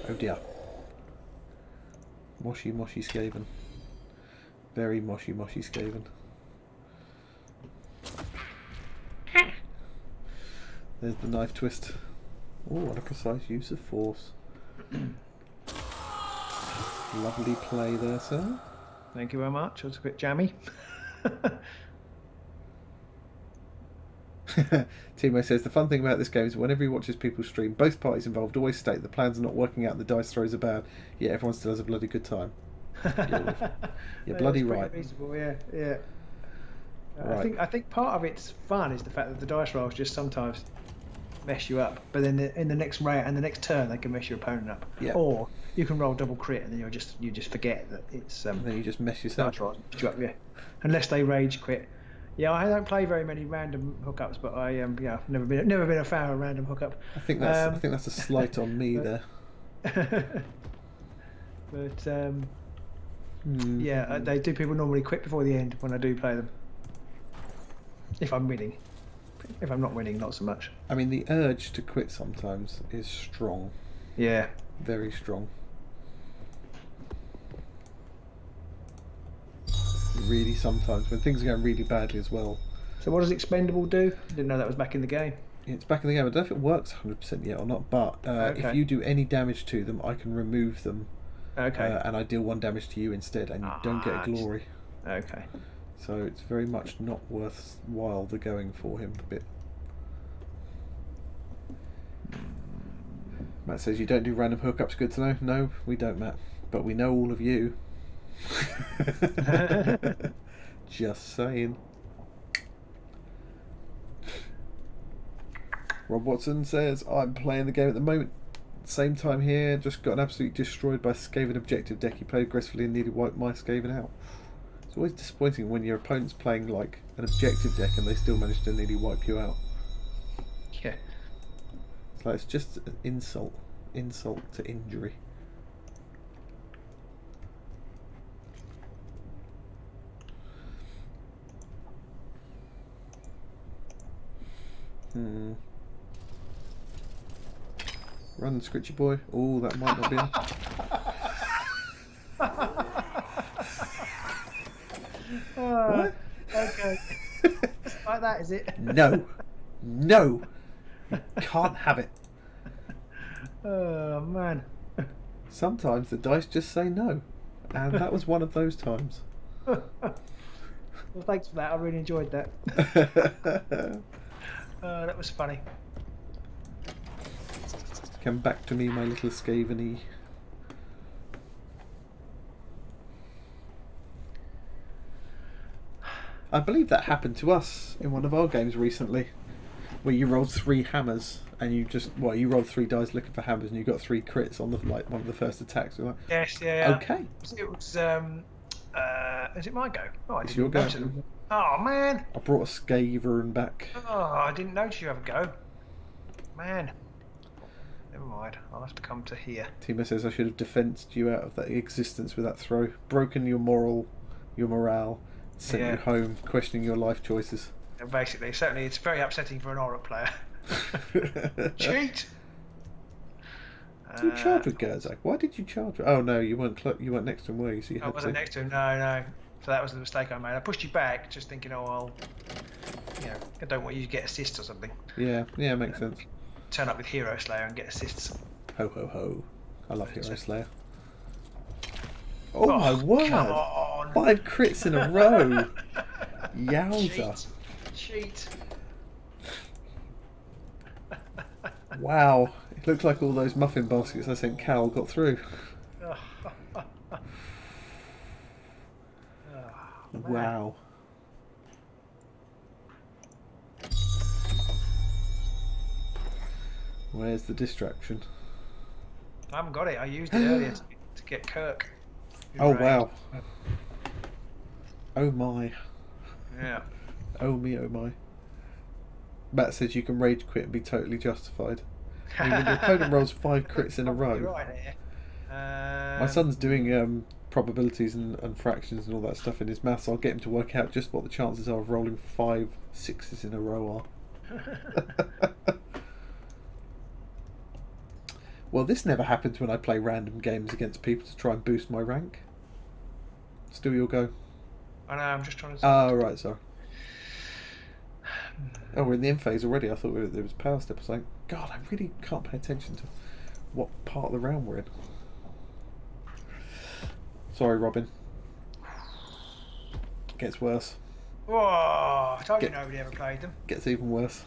Oh dear. Moshy Skaven. Very moshy Skaven. There's the knife twist. Oh, what a precise use of force. Lovely play there, sir.
Thank you very much. It was a bit jammy.
Timo says, the fun thing about this game is whenever he watches people stream, both parties involved always state the plans are not working out and the dice throws are bad, yet everyone still has a bloody good time. You're bloody right.
Yeah.
Right.
I think part of its fun is the fact that the dice rolls just sometimes mess you up, but then in the next round and the next turn they can mess your opponent up.
Yeah.
Or you can roll double crit and then you just forget that it's
and then you just mess yourself
up. Yeah. Unless they rage quit. Yeah, I don't play very many random hookups, but I I've never been a fan of random hookup.
I think that's a slight on me there.
But yeah, they do. People normally quit before the end when I do play them. If I'm winning. If I'm not winning, not so much.
I mean, the urge to quit sometimes is strong.
Yeah.
Very strong. Really, sometimes when things are going really badly as well.
So what does Expendable do? Didn't know that was back in the game.
It's back in the game. I don't know if it works 100% yet or not, but if you do any damage to them, I can remove them.
Okay.
And I deal 1 damage to you instead, and you don't get a glory.
Okay.
So it's very much not worthwhile the going for him a bit. Matt says, you don't do random hookups, good to know. No, we don't, Matt. But we know all of you. Just saying. Rob Watson says, I'm playing the game at the moment. Same time here, just got absolutely destroyed by Skaven objective deck. He played aggressively and nearly wiped my Skaven out. It's always disappointing when your opponent's playing like an objective deck and they still manage to nearly wipe you out.
Yeah.
It's like, it's just an insult to injury. Run, Scritchy boy. Oh, that might not be him. What?
Okay. Like that, is it?
No. You can't have it.
Oh, man.
Sometimes the dice just say no. And that was one of those times.
Well, thanks for that. I really enjoyed that. That was funny.
Come back to me, my little Scaveny. I believe that happened to us in one of our games recently, where you rolled 3 hammers and you you rolled 3 dice looking for hammers and you got 3 crits on the one of the first attacks. Like,
yes, yeah.
Okay.
It was. Is it my go? Oh, I
It's
didn't
your
notice
go.
them. Oh man.
I brought a Skaven back.
Oh, I didn't notice you have a go. Man. Never mind. I'll have to come to here.
Timo says I should have defensed you out of that existence with that throw. Broken your morale, sent you home, questioning your life choices.
Basically, certainly, it's very upsetting for an Aura player. Cheat.
Did you charge with Gerzak? Why did you charge? Oh no, you weren't next to him, were you? So you
I wasn't next to him. No. So that was the mistake I made. I pushed you back, just thinking, oh well, I don't want you to get assists or something.
Yeah, makes sense.
Turn up with Hero Slayer and get assists.
Ho ho ho! I love Hero Slayer. Oh my word!
Come on.
5 crits in a row. Yowza!
Cheat.
Wow! It looks like all those muffin baskets I sent Cal got through. Wow. Where's the distraction?
I haven't got it. I used it earlier to get Kirk.
Oh wow. Oh my.
Yeah.
Oh me, oh my. Matt says you can rage quit and be totally justified. I mean, when your opponent rolls 5 crits in a row.
Right here.
My son's doing probabilities and fractions and all that stuff in his maths. I'll get him to work out just what the chances are of rolling 5 6s in a row are. Well, this never happens when I play random games against people to try and boost my rank. Still your go.
I know, I'm just trying to...
Oh, right, sorry. Oh, we're in the end phase already. I thought there was power step or something. God, I really can't pay attention to what part of the round we're in. Sorry, Robin. Gets worse.
Whoa, I told you nobody ever played them.
Gets even worse.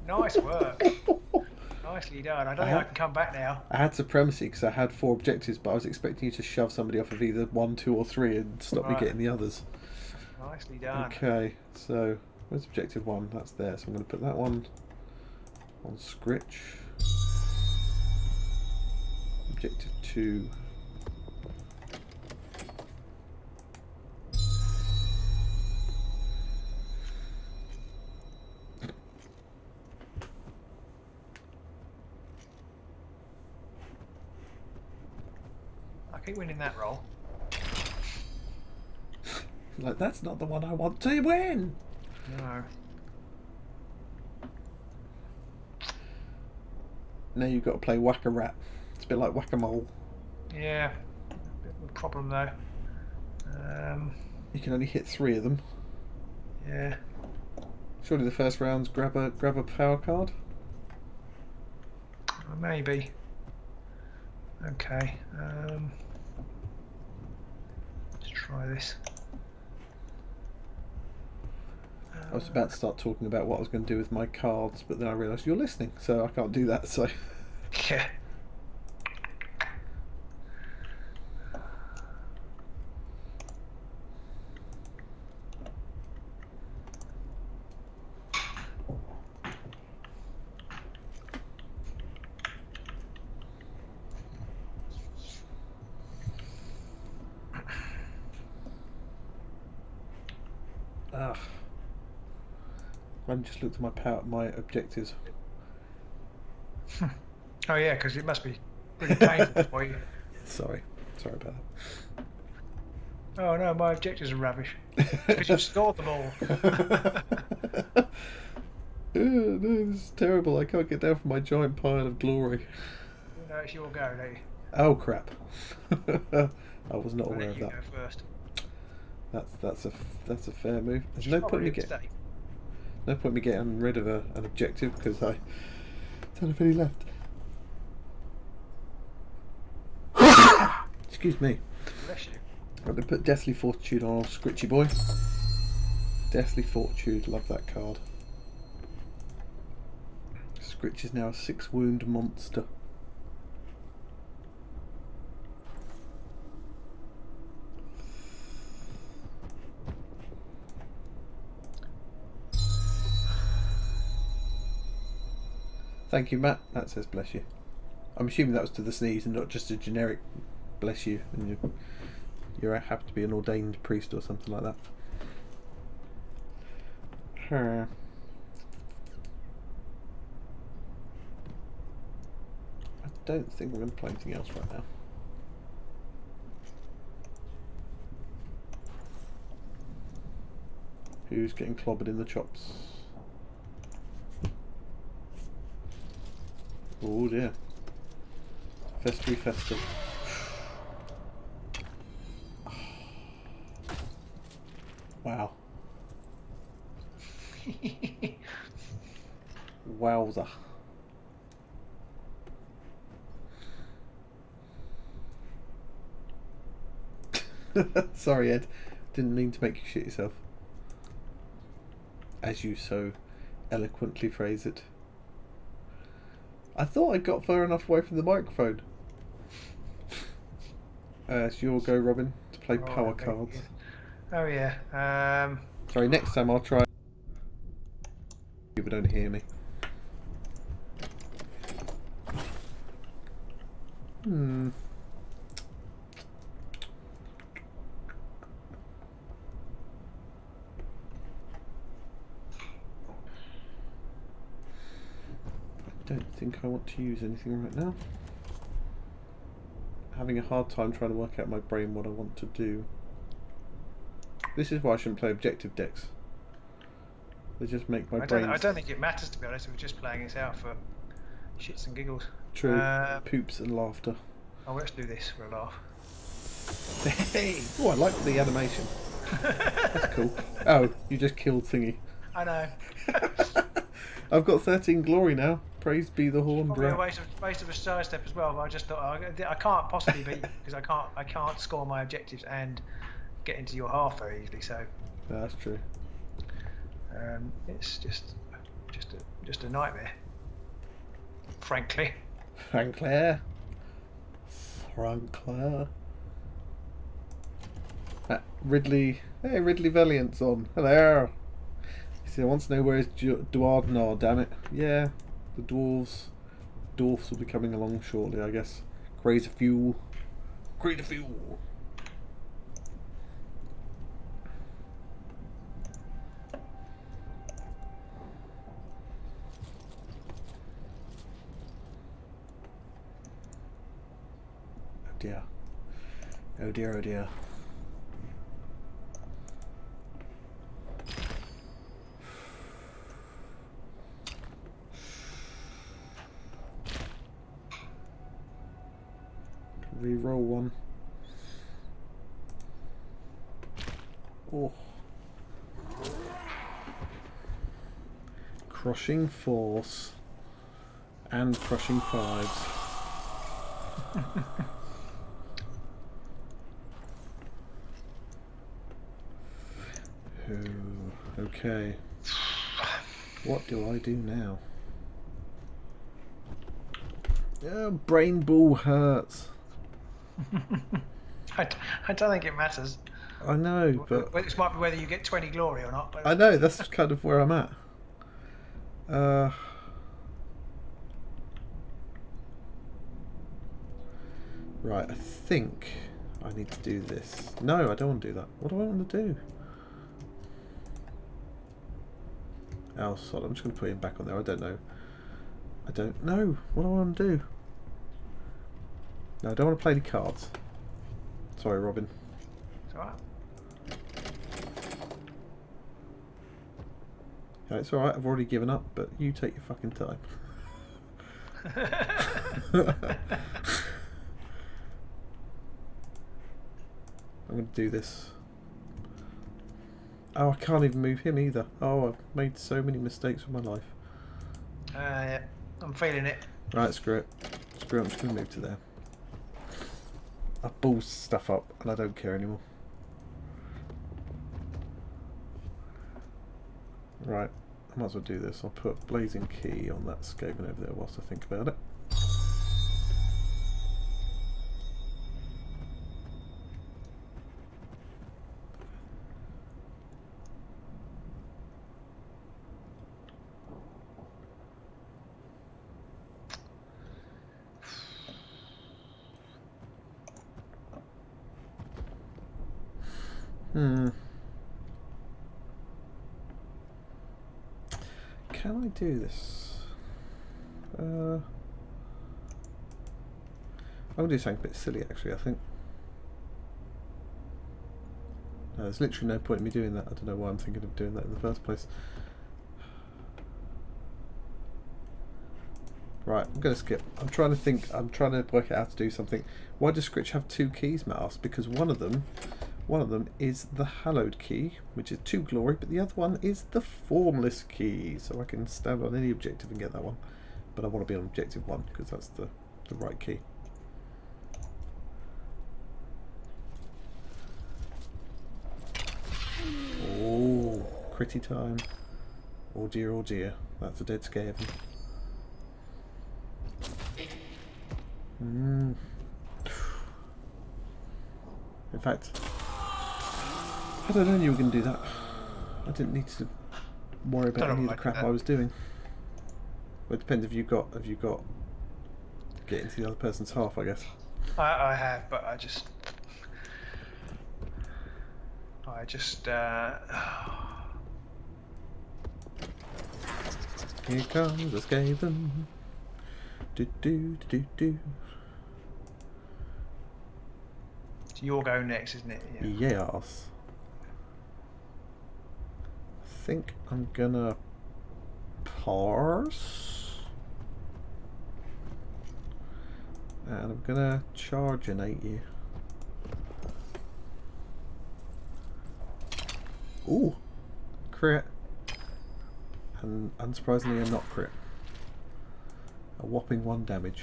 Nice work. Nicely done. I don't think I can come back now.
I had supremacy because I had 4 objectives, but I was expecting you to shove somebody off of either 1, 2 or 3 and stop me getting the others.
Nicely done.
Okay, so where's objective 1? That's there, so I'm going to put that one on Scritch. Objective 2.
I keep winning that roll.
Like, that's not the one I want to win!
No.
Now you've got to play Whack-A-Rat. It's a bit like Whack-A-Mole.
Yeah. Bit of a problem though.
You can only hit 3 of them.
Yeah.
Surely the first round's grab a power card?
Maybe. Okay. Let's try this.
I was about to start talking about what I was going to do with my cards, but then I realised you're listening, so I can't do that, so...
Yeah.
Ugh. I just looked at my objectives.
Oh yeah, because it must be really painful for you.
Sorry about that.
Oh no, my objectives are rubbish. Because you've scored them all.
No, this is terrible. I can't get down from my giant pile of glory.
No, it's your go, don't you?
Oh crap! I was not aware of
You
that.
go first.
That's a fair move. There's no point me getting rid of an objective because I don't have any left. Excuse me.
Bless you.
I'm going to put Deathly Fortitude on Scritchy boy. Deathly Fortitude, love that card. Scritch is now a 6 wound monster. Thank you, Matt. That says bless you. I'm assuming that was to the sneeze and not just a generic bless you. And you happen to be an ordained priest or something like that. I don't think I'm going to play anything else right now. Who's getting clobbered in the chops? Oh dear. Festery fester. Wow. Wowza. Sorry, Ed. Didn't mean to make you shit yourself. As you so eloquently phrase it. I thought I got far enough away from the microphone. It's your go, Robin, to play power cards.
Oh yeah.
Sorry, next time I'll try. People don't hear me. I don't think I want to use anything right now. Having a hard time trying to work out in my brain what I want to do. This is why I shouldn't play objective decks. They just make my brain.
I don't think it matters, to be honest. We're just playing this out for shits and giggles.
True. Poops and laughter.
Oh, let's do this for a laugh.
Hey! Oh, I like the animation. That's cool. Oh, you just killed Thingy.
I know.
I've got 13 glory now. Praise be the horn.
Probably a waste of a side step as well. But I just thought I can't possibly beat you because I can't score my objectives and get into your half very easily. So
that's true.
It's just a nightmare. Frankly.
Ridley. Hey, Ridley Valiant's on. Hello. He said, I want to know where is Duardnar, damn it. Yeah, the dwarves will be coming along shortly, I guess. Greater fuel. Oh dear. Reroll one. Oh. Crushing force and crushing fives. Okay. What do I do now? Brain ball hurts.
I don't think it matters.
I know, but
this might be whether you get 20 glory or not.
I know, that's kind of where I'm at. Right, I think I need to do this. No, I don't want to do that. What do I want to do? Oh, sorry, I'm just going to put him back on there. I don't know. What do I want to do? No, I don't want to play any cards. Sorry, Robin.
It's alright.
Yeah, it's alright, I've already given up, but you take your fucking time. I'm going to do this. Oh, I can't even move him either. Oh, I've made so many mistakes with my life.
Yeah, I'm feeling it.
Right, screw it. I'm just going to move to there. I balls stuff up and I don't care anymore. Right, I might as well do this. I'll put Blazing Key on that Skaven over there whilst I think about it. Can I do this? I'm going to do something a bit silly actually, I think. No, there's literally no point in me doing that. I don't know why I'm thinking of doing that in the first place. Right, I'm going to skip. I'm trying to work out how to do something. Why does Scritch have 2 keys, Matt asked? Because one of them is the Hallowed key, which is 2 glory, but the other one is the Formless key. So I can stand on any objective and get that one. But I want to be on objective 1 because that's the right key. Oh, critty time. Oh dear, that's a dead Skaven. In fact, I don't know you were going to do that. I didn't need to worry about any of the crap I was doing. Well, it depends if you got get into the other person's half, I guess.
I have, but I just
Here comes the Skaven. Do do do do.
It's your go next, isn't it?
Yeah. Yes. I think I'm gonna parse, and I'm gonna charginate you. Ooh, crit, and unsurprisingly a not crit. A whopping 1 damage.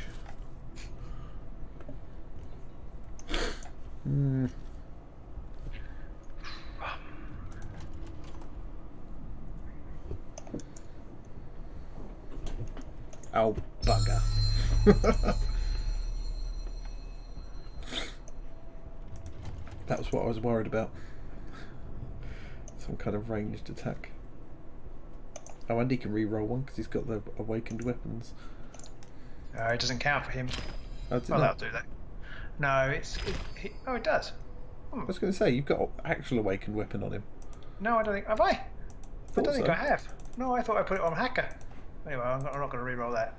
Oh, bugger. That was what I was worried about. Some kind of ranged attack. Oh, and he can re-roll one because he's got the awakened weapons.
It doesn't count for him.
Oh,
that'll do that. No, it does.
I was going to say, you've got actual awakened weapon on him.
No, I don't think. Have I? I don't think
so.
I have. No, I thought I put it on Hacker. Anyway, I'm not going to re-roll that.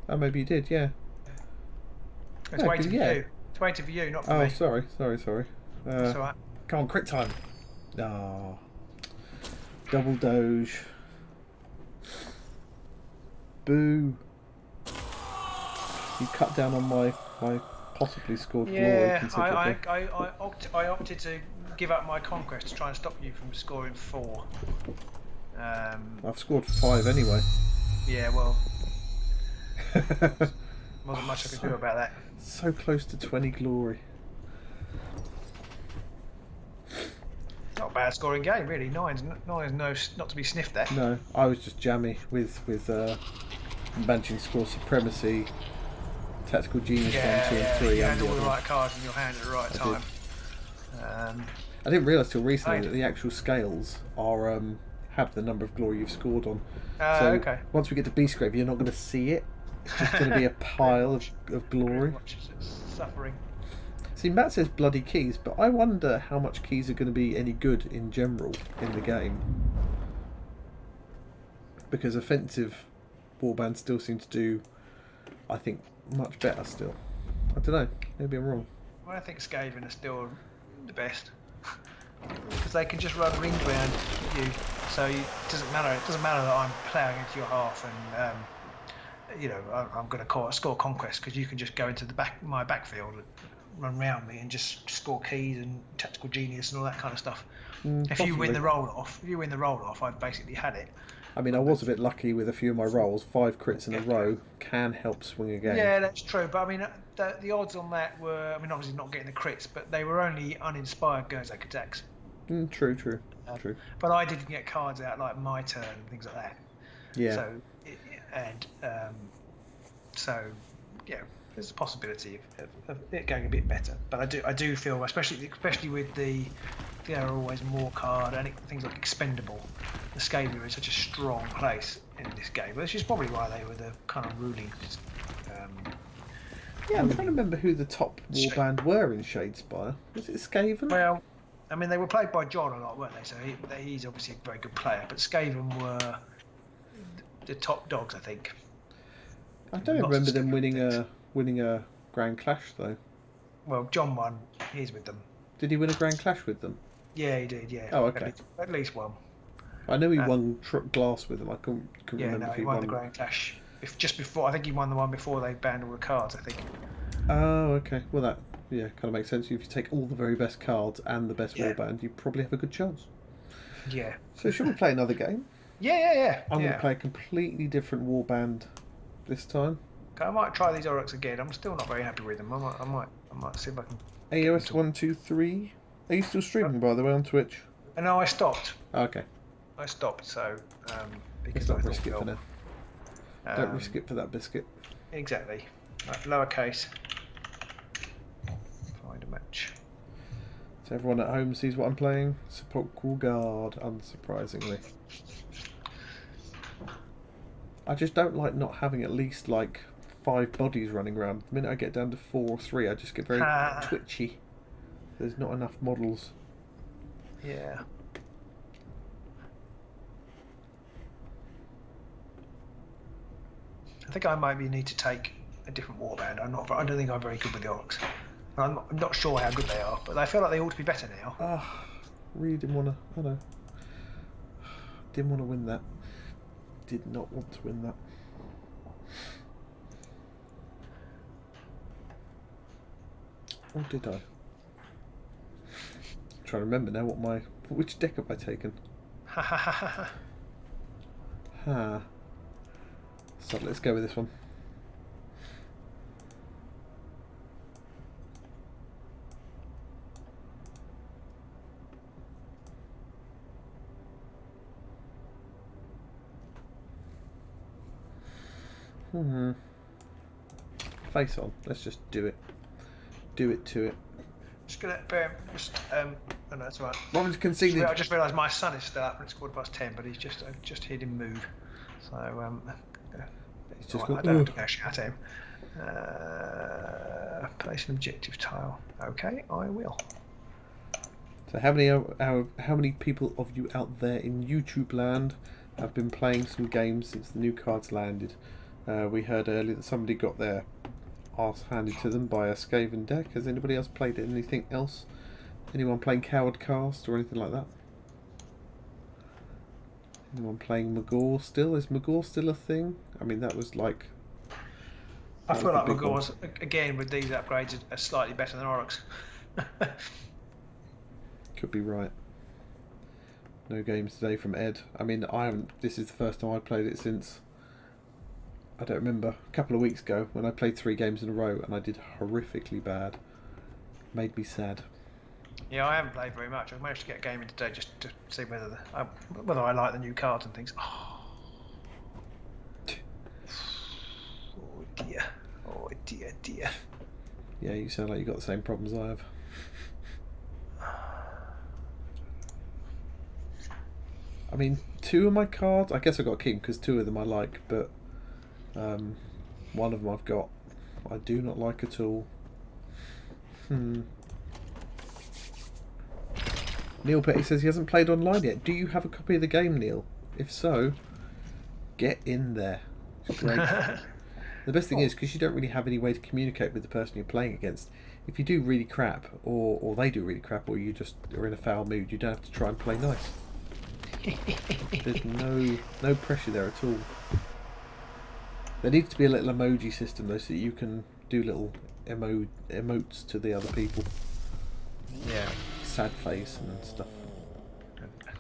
Oh, maybe you did, yeah.
It's waiting for you. It's waiting for you, not for me.
Oh, sorry.
That's alright.
Come on, crit time. Oh. Double doge. Boo. You cut down on my possibly scored glory considerably.
I opted to give up my conquest to try and stop you from scoring 4.
I've scored 5 anyway.
Yeah, well, wasn't much I could do about that.
So close to 20 glory.
Not a bad scoring game, really. Nine's not to be sniffed at.
No, I was just jammy with managing to score supremacy, tactical genius 1, 2, and 3.
You had all the right cards in your hand at the right time.
I didn't realise till recently that the actual scales are have the number of glory you've scored on. So
okay.
Once we get to Beastgrave, you're not going to see it. It's just going to be a pile of glory.
Suffering.
See, Matt says bloody keys, but I wonder how much keys are going to be any good in general in the game. Because offensive warbands still seem to do, I think, much better still. I don't know, maybe I'm wrong.
Well, I think Skaven are still the best. Because they can just run rings around you, so it doesn't matter. It doesn't matter that I'm ploughing into your half and I'm going to score conquest because you can just go into my backfield and run round me and just score keys and tactical genius and all that kind of stuff. If you win the roll off, I've basically had it.
I mean, I was a bit lucky with a few of my rolls. 5 crits in a row can help swing a game.
Yeah, that's true. But I mean, the odds on that were, I mean, obviously not getting the crits, but they were only uninspired Gerzak attacks.
True. True.
But I didn't get cards out like my turn and things like that.
Yeah.
So yeah, there's a possibility of it going a bit better. But I do feel, especially with there are always more card and things like expendable. The Scalia is such a strong place in this game, which is probably why they were the kind of ruling.
Yeah, I'm trying to remember who the top warband were in Shadespire. Was it Skaven?
Well, I mean, they were played by John a lot, weren't they? So he's obviously a very good player. But Skaven were the top dogs, I think.
I don't remember them winning a Grand Clash though.
Well, John won. He's with them.
Did he win a Grand Clash with them?
Yeah, he did. Yeah.
Oh, okay.
At least one.
I know he won Glass with them. I couldn't remember if
he won the Grand Clash. Just before, I think he won the one before they banned all the cards. I think.
Oh, okay. Well, that kind of makes sense. If you take all the very best cards and the best warband, you probably have a good chance.
Yeah.
So should we play another game?
Yeah.
I'm going to play a completely different warband this time.
Okay, I might try these Aurochs again. I'm still not very happy with them. I might see if I can.
AOS 123. Are you still streaming, by the way, on Twitch?
No, I stopped.
Okay.
I stopped, so
because don't risk it for now. Don't risk it for that biscuit.
Exactly. Right, lowercase. Find a match.
So everyone at home sees what I'm playing. Sepulchral Guard, unsurprisingly. I just don't like not having at least like 5 bodies running around. The minute I get down to 4 or 3, I just get very twitchy. There's not enough models.
Yeah. I think I might need to take a different warband. I don't think I'm very good with the Orcs. I'm not sure how good they are, but I feel like they ought to be better now.
Really didn't want to. I know. Didn't want to win that. Did not want to win that. Or did I? I'm trying to remember now which deck have I taken? So let's go with this one. Face on. Let's just do it. Do it to it.
Just gonna oh no, that's all right.
Robin's conceded.
I just realised my son is still up and it's 10:15, but he's just heard him move. So
he's just
I don't have to go shout at him. Place an objective tile. Okay, I will.
So how many people of you out there in YouTube land have been playing some games since the new cards landed? We heard earlier that somebody got their arse handed to them by a Skaven deck. Has anybody else played anything else? Anyone playing Coward Cast or anything like that? Anyone playing Magor still? Is Magor still a thing? I mean, that was like...
I feel like Magor's, again, with these upgrades, are slightly better than Aurochs.
Could be right. No games today from Ed. I mean, this is the first time I've played it since... I don't remember, a couple of weeks ago when I played 3 games in a row and I did horrifically bad. Made me sad.
Yeah, I haven't played very much. I managed to get a game in today just to see whether I like the new cards and things. Oh dear. Oh dear.
Yeah, you sound like you've got the same problems I have. I mean, 2 of my cards, I guess I got to keep them because 2 of them I like, but one of them I've got I do not like at all. Neil Petty says he hasn't played online yet. Do you have a copy of the game, Neil? If so, get in there. It's great. The best thing is, because you don't really have any way to communicate with the person you're playing against, if you do really crap, or they do really crap, or you just are in a foul mood, you don't have to try and play nice. There's no pressure there at all. There needs to be a little emoji system though, so that you can do little emotes to the other people.
Yeah.
Sad face and stuff.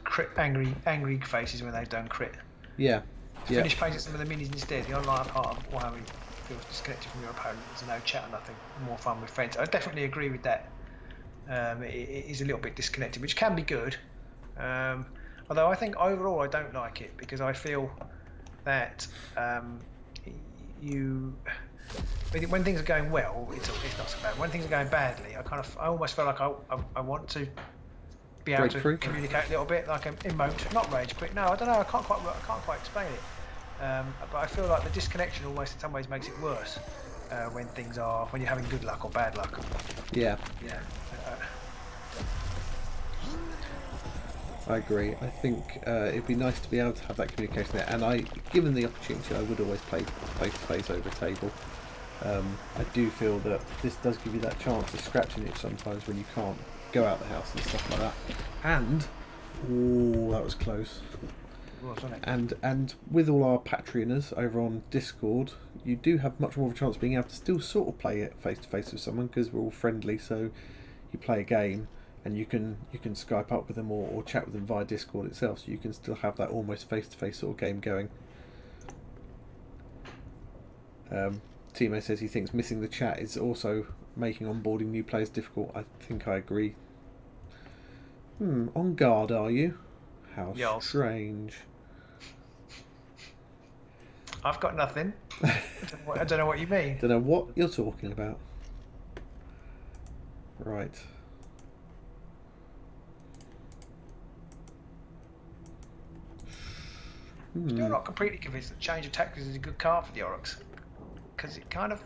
Crit, angry faces when they've done crit.
Yeah.
Finish painting some of the minis instead. The online part of Warhammer feels disconnected from your opponent. There's no chat or nothing. More fun with friends. I definitely agree with that. It is a little bit disconnected, which can be good. Although I think overall I don't like it because I feel that when things are going well, it's not so bad. When things are going badly, I almost feel like I want to be able to communicate a little bit, like emote, not rage quit. No, I don't know. I can't quite explain it. But I feel like the disconnection almost in some ways makes it worse when you're having good luck or bad luck.
Yeah.
Yeah.
I agree. I think it'd be nice to be able to have that communication there. And given the opportunity, I would always play face to face over table. I do feel that this does give you that chance to scratch an itch sometimes when you can't go out the house and stuff like that. And that was close.
Wasn't it?
And with all our Patreoners over on Discord, you do have much more of a chance of being able to still sort of play it face to face with someone because we're all friendly. So you play a game and you can Skype up with them or chat with them via Discord itself. So you can still have that almost face to face sort of game going. Timo says he thinks missing the chat is also making onboarding new players difficult. I think I agree. On guard, are you? How strange.
I've got nothing. I don't know what you mean.
Don't know what you're talking about. Right.
Still not completely convinced that Change of Tactics is a good card for the Aurochs. Because it kind of,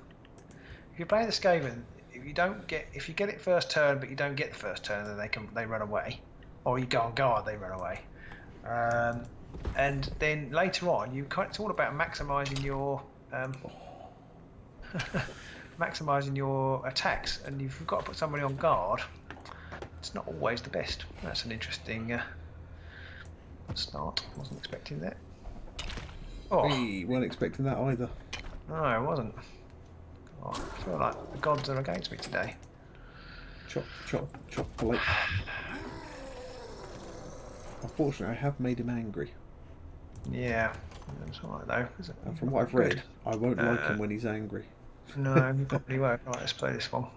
if you're playing the Skaven, if you get it first turn but you don't get the first turn, then they run away, or you go on guard, they run away, and then later on it's all about maximising your attacks, and if you've got to put somebody on guard, it's not always the best. That's an interesting start. Wasn't expecting that.
We weren't expecting that either.
No, I wasn't. I feel like the gods are against me today.
Chop, chop, chocolate. Unfortunately, I have made him angry.
Yeah, that's alright though.
And from what I've read, I won't like him when he's angry.
No, you probably won't. Right, let's play this one.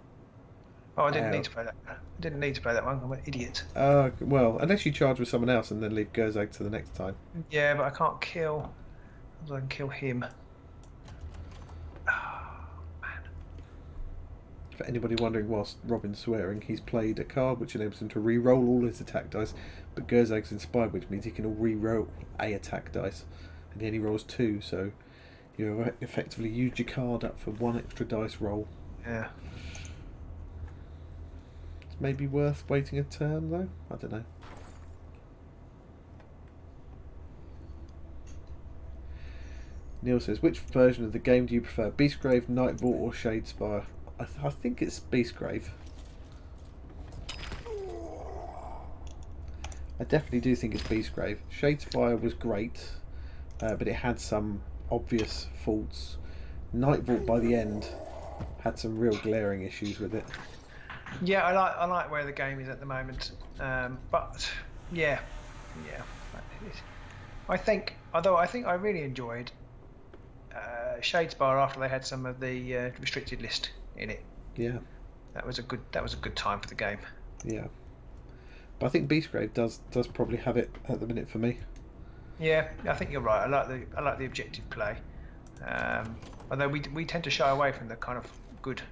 Oh, I didn't need to play that. I didn't need to play that one. I'm an idiot.
Well, unless you charge with someone else and then leave Gerzag to the next time.
Yeah, but I can't kill. I can kill him.
For anybody wondering, whilst Robin's swearing, he's played a card which enables him to re-roll all his attack dice, but Gerzag's inspired, which means he can re-roll a attack dice, and he only rolls 2, so you effectively used your card up for 1 extra dice roll.
Yeah.
It's maybe worth waiting a turn, though? I don't know. Neil says, which version of the game do you prefer, Beastgrave, Night Vault, or Shadespire? I think it's Beastgrave. I definitely do think it's Beastgrave. Shadespire was great, but it had some obvious faults. Night Vault by the end had some real glaring issues with it.
Yeah, I like where the game is at the moment, but yeah. I think I really enjoyed Shadespire after they had some of the restricted list in it.
Yeah,
that was a good time for the game.
Yeah, but I think Beastgrave does probably have it at the minute for me.
Yeah, I think you're right. I like the objective play, although we tend to shy away from the kind of good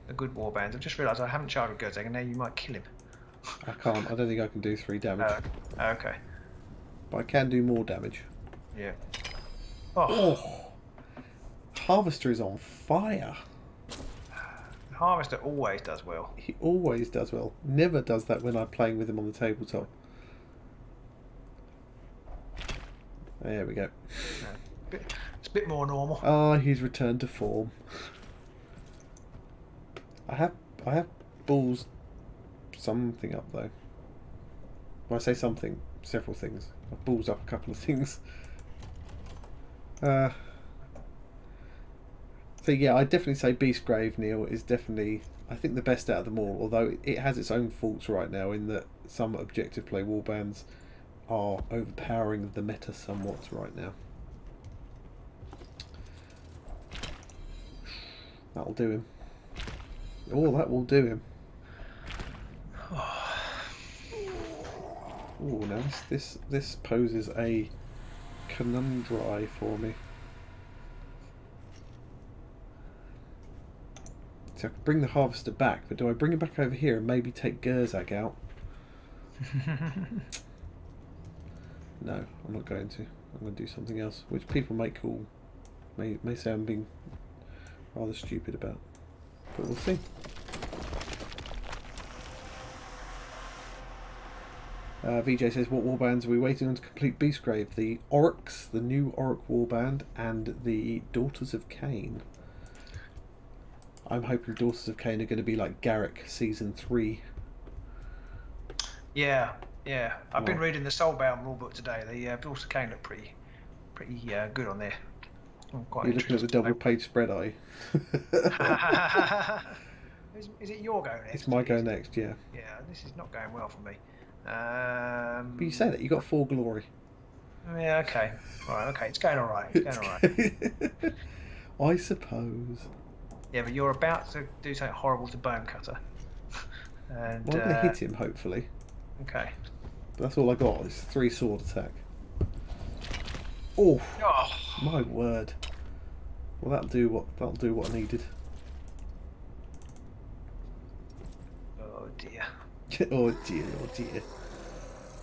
warbands. I've just realised I haven't charged with Gerzag, and now you might kill him.
I can't. I don't think I can do 3 damage.
Okay.
But I can do more damage.
Yeah.
Oh. Harvester is on fire.
Harvester always does well.
He always does well. Never does that when I'm playing with him on the tabletop. There we go.
It's a bit more normal.
Ah, he's returned to form. I have balls something up though. When I say something, several things. I've balls up a couple of things. So yeah, I'd definitely say Beastgrave, Neil, is definitely, I think, the best out of them all, although it has its own faults right now in that some objective play warbands are overpowering the meta somewhat right now. That'll do him. Oh, that will do him. Oh, now this poses a conundrum for me. So I could bring the harvester back, but do I bring it back over here and maybe take Gerzak out? No, I'm not going to. I'm going to do something else, which people may call, may say I'm being rather stupid about, but we'll see. VJ says, what warbands are we waiting on to complete Beastgrave? The Oryx, the new Oryx warband, and the Daughters of Cain. I'm hoping Daughters of Cain are going to be like Garrick Season 3.
Yeah. I've been reading the Soulbound rulebook today. The Daughters of Cain look pretty good on there. I'm quite
You're looking at the double-page spread, are you?
Is it your go next?
It's my go next, yeah.
Yeah, this is not going well for me.
But you say that, you got 4 glory.
Yeah, okay. Right, okay, it's going alright. It's going alright.
I suppose.
Yeah, but you're about to do something horrible to Bonecutter. And,
well, I'm going to hit him, hopefully.
Okay.
But that's all I got, is 3 sword attack. Oh, my word. Well, that'll do what I needed.
Oh dear.
Oh dear, oh dear.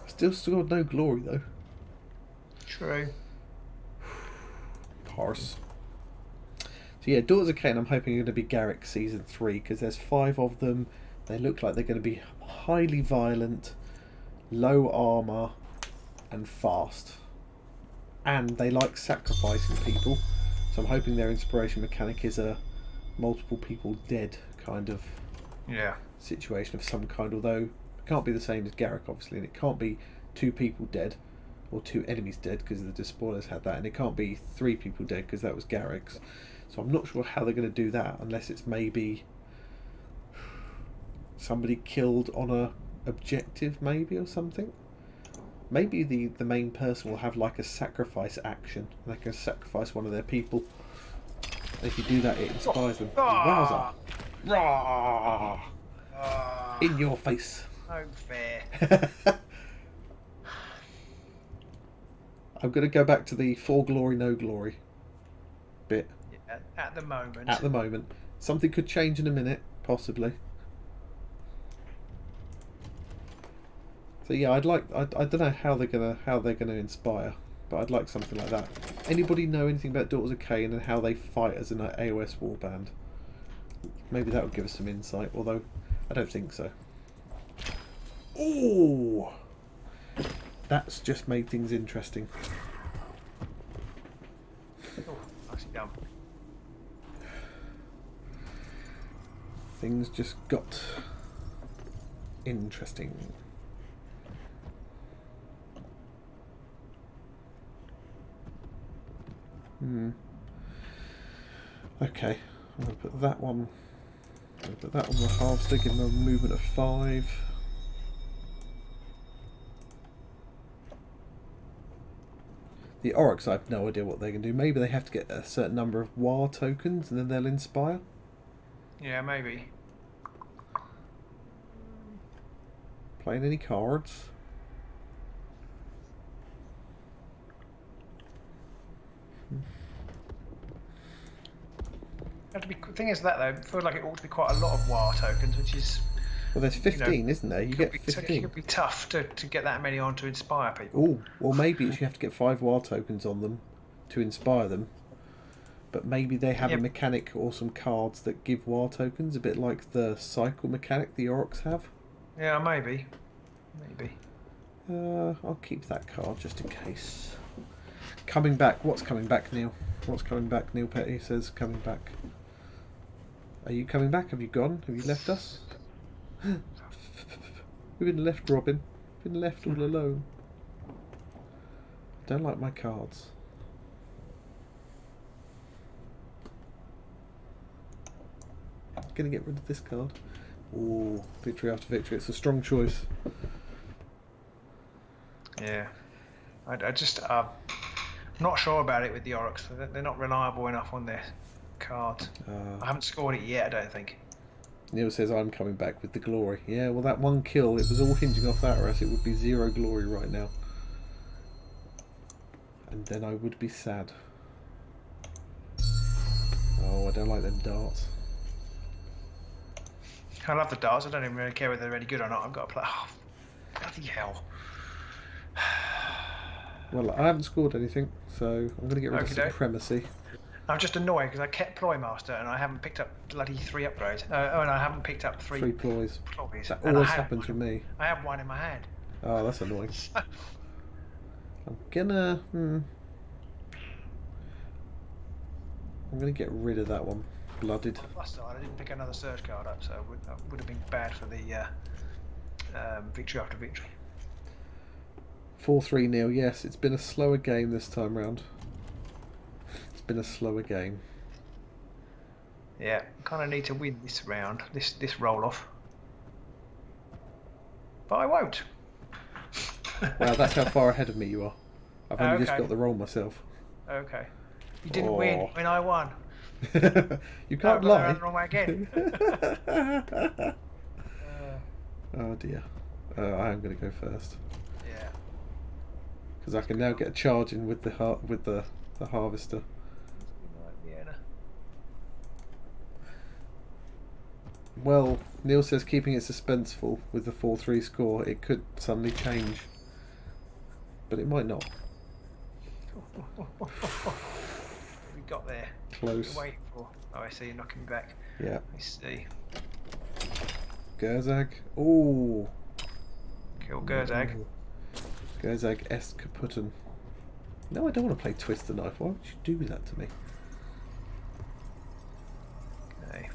Still got no glory though.
True.
Parse. So yeah, Daughters of Cain I'm hoping are going to be Garrick Season 3 because there's 5 of them. They look like they're going to be highly violent, low armour and fast. And they like sacrificing people. So I'm hoping their inspiration mechanic is a multiple people dead kind of situation of some kind, although it can't be the same as Garrick obviously, and it can't be 2 people dead or 2 enemies dead because the Despoilers had that, and it can't be 3 people dead because that was Garrick's. So I'm not sure how they're going to do that unless it's maybe somebody killed on a objective maybe or something. Maybe the main person will have like a sacrifice action. They can sacrifice one of their people. If you do that, it inspires them. Wowza! Rawr! In your face.
No fair.
I'm going to go back to the 4 glory, no glory bit.
Yeah, at the moment.
At the moment. Something could change in a minute, possibly. So yeah, I don't know how they're gonna inspire, but I'd like something like that. Anybody know anything about Daughters of Cain and how they fight as an AOS warband? Maybe that would give us some insight, although I don't think so. Oh, that's just made things interesting.
Oh, nicely done.
Things just got interesting. Okay, I'm going to put that one. I'm going to put that on the harvester, give him a movement of 5. The Oryx, I have no idea what they can do. Maybe they have to get a certain number of war tokens and then they'll inspire.
Yeah, maybe.
Playing any cards?
The thing is that though, I feel like it ought to be quite a lot of war tokens, which is.
Well, there's 15, isn't there? You get 15.
It could be tough to get that many on to inspire people.
Oh, well maybe you have to get 5 war tokens on them to inspire them. But maybe they have a mechanic or some cards that give war tokens, a bit like the cycle mechanic the Oryx have.
Yeah, maybe.
I'll keep that card just in case. Coming back. What's coming back, Neil? What's coming back? Neil Petty says coming back. Are you coming back? Have you gone? Have you left us? We've been left, Robin. We've been left all alone. Don't like my cards. Gonna get rid of this card. Oh, victory after victory. It's a strong choice.
Yeah. I just I'm not sure about it with the Oryx. They're not reliable enough on their cards. I haven't scored it yet, I don't think.
Neil says, I'm coming back with the glory. Yeah, well, that one kill, it was all hinging off that, or else it would be 0 glory right now. And then I would be sad. Oh, I don't like them darts.
I love the darts. I don't even really care whether they're any good or not. I've got to play. Oh, bloody hell.
Well, I haven't scored anything, so I'm going to get rid of supremacy.
I'm just annoyed because I kept Ploy Master and I haven't picked up bloody 3 upgrades. And I haven't picked up 3
ploys.
ploys.
That always happens with me.
I have one in my hand.
Oh, that's annoying. I'm gonna get rid of that one. Blooded.
On the plus side, I didn't pick another surge card up, so that would have been bad for the victory after victory.
4-3 Neil. Yes, it's been a slower game this time round. It's been a slower game.
Yeah, kind of need to win this round, this roll off, but I won't.
Wow, that's how far ahead of me you are. I've only just got the roll myself.
Okay. You didn't win when I won.
You can't lie.
The wrong way again.
Oh dear. I am going to go first.
Yeah.
Because I can now get a charge in with the harvester. Well, Neil says keeping it suspenseful with the 4-3 score, it could suddenly change. But it might not.
We got there.
Close.
What are you waiting for? Oh, I see. You're knocking me back.
Yeah.
I see.
Gerzag. Ooh.
Kill Gerzag.
Gerzag est kaputten. No, I don't want to play Twist the Knife. Why would you do that to me?
Okay.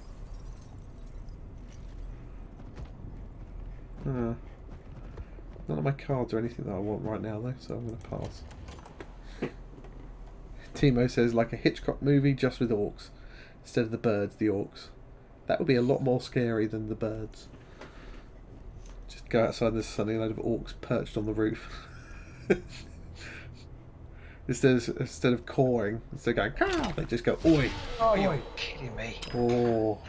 None of my cards or anything that I want right now, though, so I'm going to pass. Timo says, like a Hitchcock movie just with orcs. Instead of the birds, the orcs. That would be a lot more scary than the birds. Just go outside and there's suddenly a load of orcs perched on the roof. Instead of cawing, instead of going, Caw! They just go, oi!
Oh,
oi.
you're kidding me.
Oh.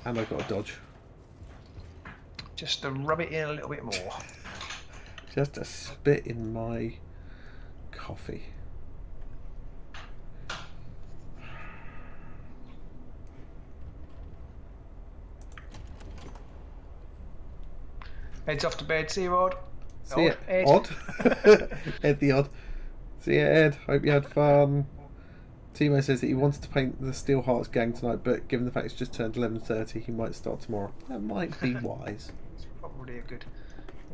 And I've got a dodge.
Just to rub it in a little bit more.
Just a spit in my coffee.
Heads off to bed. See you, Odd.
See ya, Odd. Ed the Odd. See ya, Ed. Hope you had fun. Timo says that he wanted to paint the Steel Hearts gang tonight, but given the fact it's just turned 11:30, he might start tomorrow. That might be wise.
It's probably a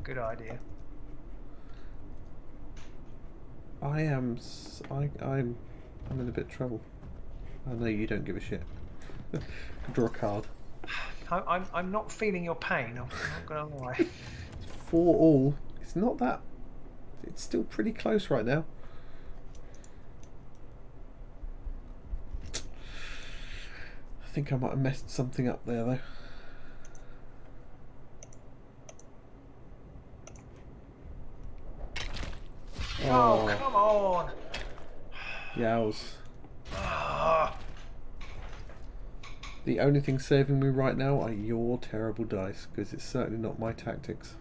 good idea.
I'm in a bit of trouble. I know you don't give a shit. Draw a card.
I'm not feeling your pain. I'm not gonna lie.
4-all. It's not that. It's still pretty close right now. I think I might have messed something up there though.
Oh, come on!
Yows.
Ah.
The only thing saving me right now are your terrible dice, because it's certainly not my tactics.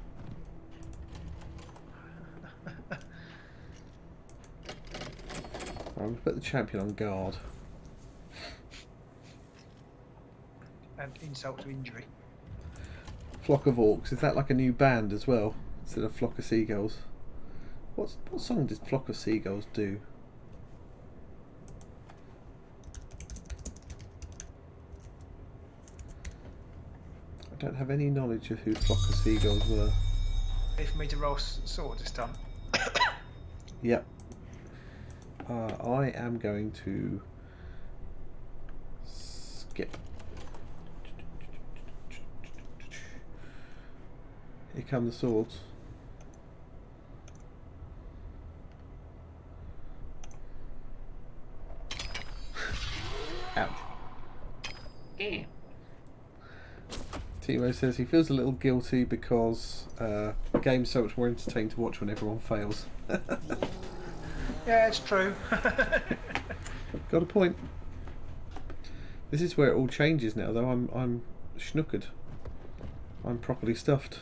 I'm going to put the champion on guard.
And insult to injury.
Flock of Orcs, is that like a new band as well? Instead of Flock of Seagulls? What song did Flock of Seagulls do? I don't have any knowledge of who Flock of Seagulls were.
Ready for me to roll sword this time?
Yep. I am going to skip. Here come the swords. Ouch. Timo says he feels a little guilty because the game's so much more entertaining to watch when everyone fails.
Yeah, it's true.
Got a point. This is where it all changes now, though. I'm schnookered. I'm properly stuffed.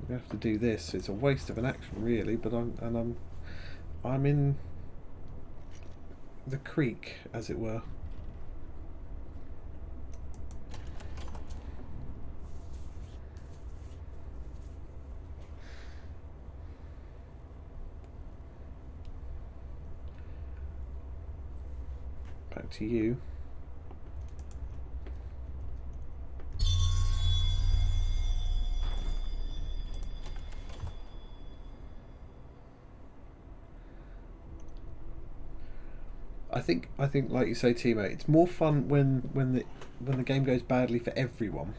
We have to do this. It's a waste of an action, really. But I'm in the creek, as it were. Back to you. I think, like you say, teammate, it's more fun when the game goes badly for everyone,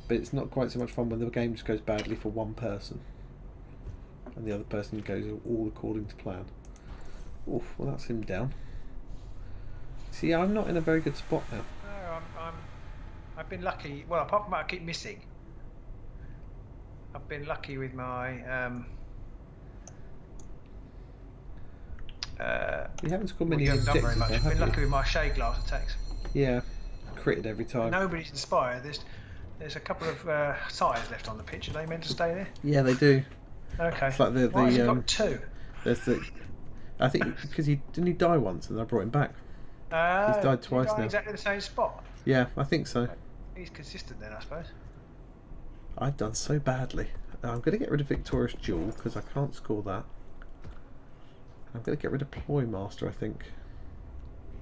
but it's not quite so much fun when the game just goes badly for one person, and the other person goes all according to plan. Oof, well, that's him down. See, I'm not in a very good spot now.
No, I've been lucky. Well, apart from that, I keep missing. I've been lucky with my.
You haven't scored many
you haven't done
objectives,
very much.
though,
I've been
have
lucky
you?
with my shade glass attacks.
Yeah, critted every time.
Nobody's inspired. There's a couple of tires left on the pitch. Are they meant to stay there?
Yeah, they do.
Okay.
It's like
Why has he got two?
There's the. I think because he die once, and I brought him back. He's died twice now.
Exactly the same spot.
Yeah, I think so.
He's consistent then, I suppose.
I've done so badly. I'm going to get rid of Victorious Jewel because I can't score that. I'm going to get rid of Ploy Master, I think.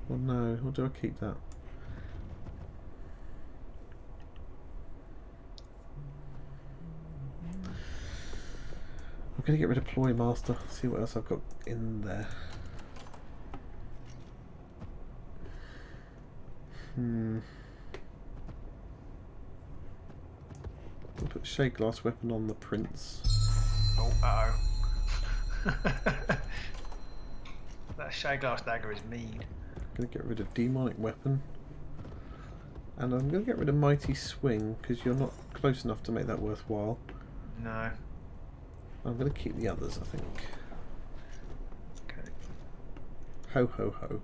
Well, no, or do I keep that? I'm going to get rid of Ploy Master. See what else I've got in there. I'll put Shade Glass Weapon on the Prince.
Oh, uh-oh. That shade glass dagger is mean.
I'm going to get rid of Demonic Weapon. And I'm going to get rid of Mighty Swing because you're not close enough to make that worthwhile.
No.
I'm going to keep the others, I think.
Okay.
Ho ho ho.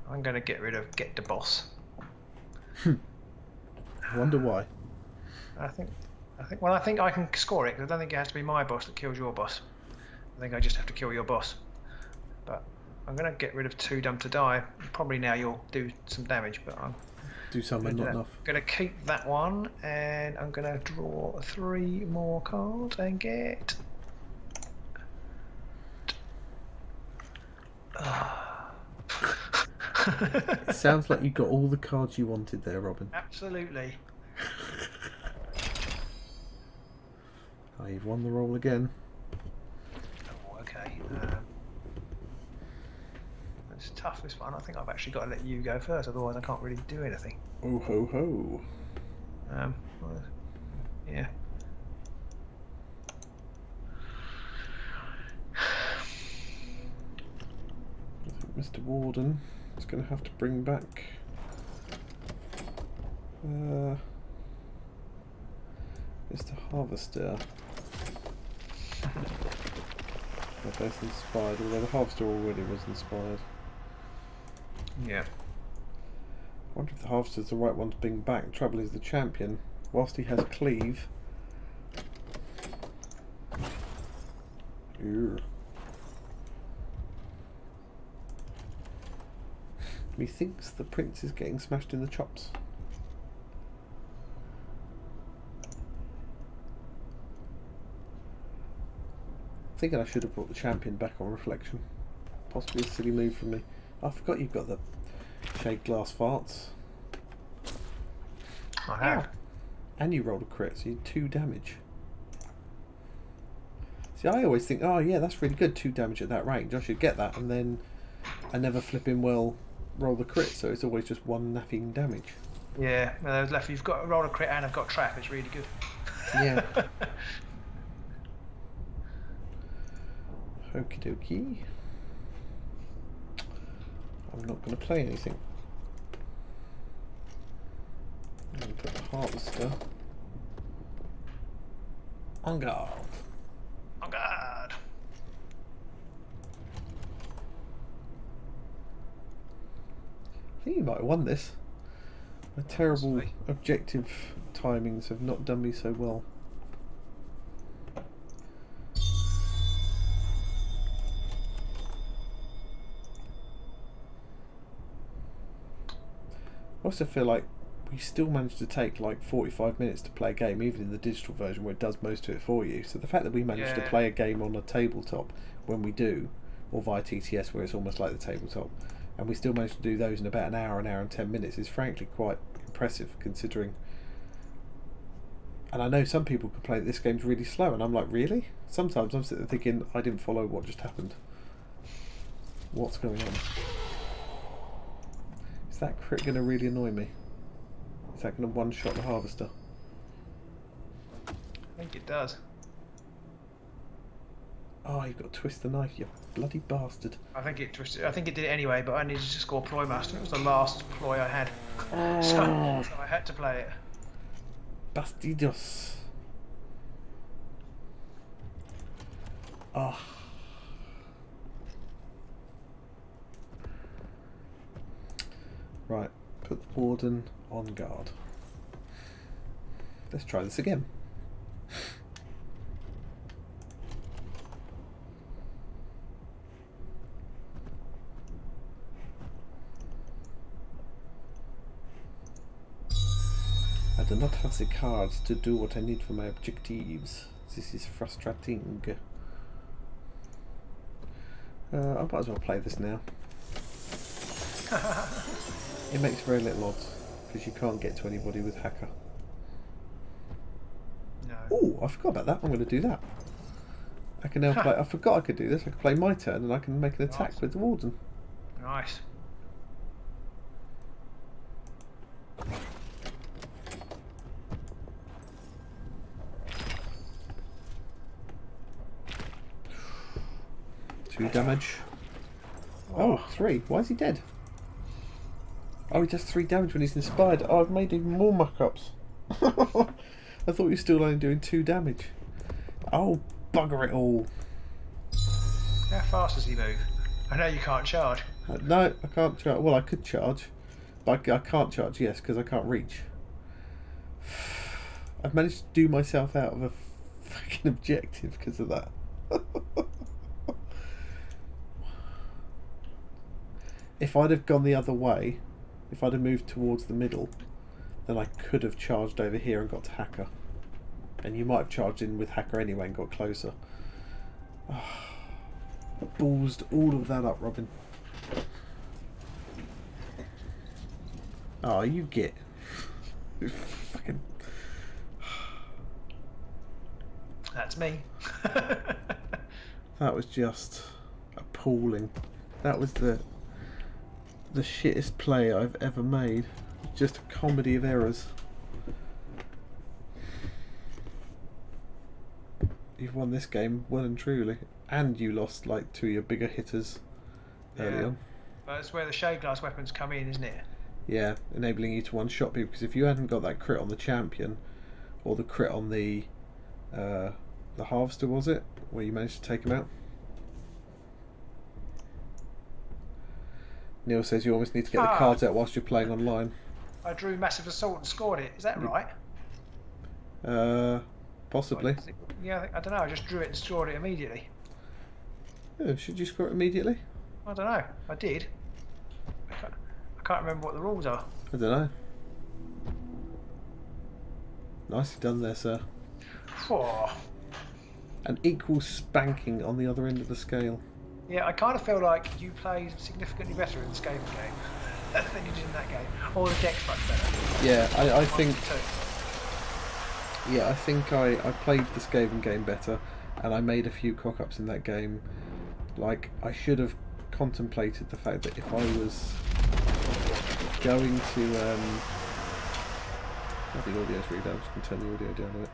I'm going to get rid of Get the Boss.
I wonder why.
I think I can score it, because I don't think it has to be my boss that kills your boss. I think I just have to kill your boss. But I'm going to get rid of 2 Dumb to Die. Probably now you'll do some damage, but I'm
Do some and not enough.
going to keep that one, and I'm going to draw 3 more cards and get.
It sounds like you got all the cards you wanted there, Robin.
Absolutely.
Oh, you've won the roll again.
Oh, okay. It's tough, this one. I think I've actually got to let you go first, otherwise I can't really do anything.
Oh ho ho.
Well, yeah.
I think Mr. Warden is going to have to bring back. Mr. Harvester. They're both inspired, although the Harvester already was inspired.
Yeah.
I wonder if the Harvester's the right one to bring back. The trouble is the champion, whilst he has Cleave. Ew. Methinks the prince is getting smashed in the chops. Thinking I should have brought the champion back on reflection. Possibly a silly move from me. I forgot you've got the shade glass farts.
I have.
And you rolled a crit, so you did 2 damage. See, I always think, oh yeah, that's really good, 2 damage at that range. I should get that, and then I never flipping well roll the crit, so it's always just 1 napping damage.
Yeah, no, left. You've got a roll a crit and I've got trap. It's really good.
Yeah. Okie dokie. I'm not going to play anything. I'm going to put the Harvester. On guard.
On guard.
I think you might have won this. My terrible
Possibly.
objective timings have not done me so well. I also feel like we still managed to take like 45 minutes to play a game, even in the digital version where it does most of it for you. So the fact that we managed to play a game on a tabletop when we do, or via TTS where it's almost like the tabletop, and we still managed to do those in about an hour and 10 minutes is frankly quite impressive considering. And I know some people complain that this game's really slow, and I'm like, really? Sometimes I'm sitting there thinking, I didn't follow what just happened. What's going on? Is that crit going to really annoy me? Is that going to one-shot the harvester?
I think it does.
Oh, you've got to twist the knife, you bloody bastard.
I think it twisted. I think it did it anyway, but I needed to score ploy master. It was the last ploy I had,
Oh,
so I had to play it.
Bastidos. Oh. Right, put the warden on guard. Let's try this again. I do not have the cards to do what I need for my objectives. This is frustrating. I might as well play this now. It makes very little odds because you can't get to anybody with hacker.
No.
Oh, I forgot about that. I'm going to do that. I can now play. I forgot I could do this. I can play my turn and I can make an attack with the warden.
Nice.
Two damage. Oh, 3. Why is he dead? Oh, he does 3 damage when he's inspired. Oh, I've made even more muck-ups. I thought you were still only doing 2 damage. Oh, bugger it all.
How fast does he move? I know you can't charge.
No, I can't charge. Well, I could charge, but I can't charge, yes, because I can't reach. I've managed to do myself out of a fucking objective because of that. If I'd have gone the other way, if I'd have moved towards the middle, then I could have charged over here and got to Hacker. And you might have charged in with Hacker anyway and got closer. Ballsed all of that up, Robin. Oh, you get. Fucking.
That's me.
That was just appalling. That was the shittest play I've ever made. Just a comedy of errors. You've won this game well and truly, and you lost like 2 of your bigger hitters early on.
But that's where the shade glass weapons come in, isn't it?
Yeah, enabling you to one-shot people, because if you hadn't got that crit on the champion, or the crit on the harvester, was it, where you managed to take him out? Neil says you almost need to get the cards out whilst you're playing online.
I drew Massive Assault and scored it. Is that right?
Possibly.
Yeah, I don't know. I just drew it and scored it immediately.
Oh, should you score it immediately?
I don't know. I did. I can't remember what the rules are.
I don't know. Nicely done there, sir.
Oh.
An equal spanking on the other end of the scale.
Yeah, I kind of feel like you played significantly better in the Skaven game than you did in that game. Or the deck's much better.
Yeah, I think. Yeah, I think I played the Skaven game better, and I made a few cock-ups in that game. Like, I should have contemplated the fact that if I was going to... the audio's really down, I'm just going to turn the audio down a bit.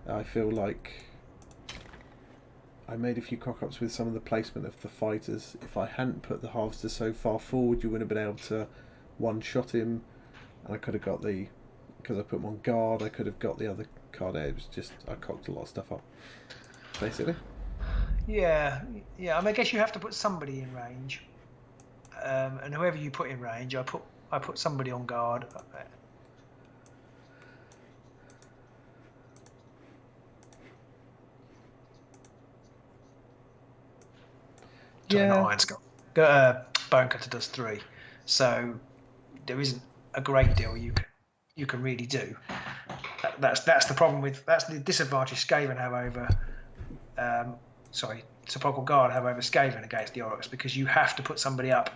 I feel like I made a few cock-ups with some of the placement of the fighters. If I hadn't put the harvester so far forward, you wouldn't have been able to one-shot him, and I could have got the... Because I put him on guard, I could have got the other card A. It was just I cocked a lot of stuff up, basically.
Yeah. I mean, I guess you have to put somebody in range, and whoever you put in range, I put somebody on guard. Sorry, not Iron Skull. Bonecutter does 3, so there isn't a great deal you can really do. That's the problem with that's the disadvantage Skaven have over Sepulchral Guard have over Skaven against the Aurochs, because you have to put somebody up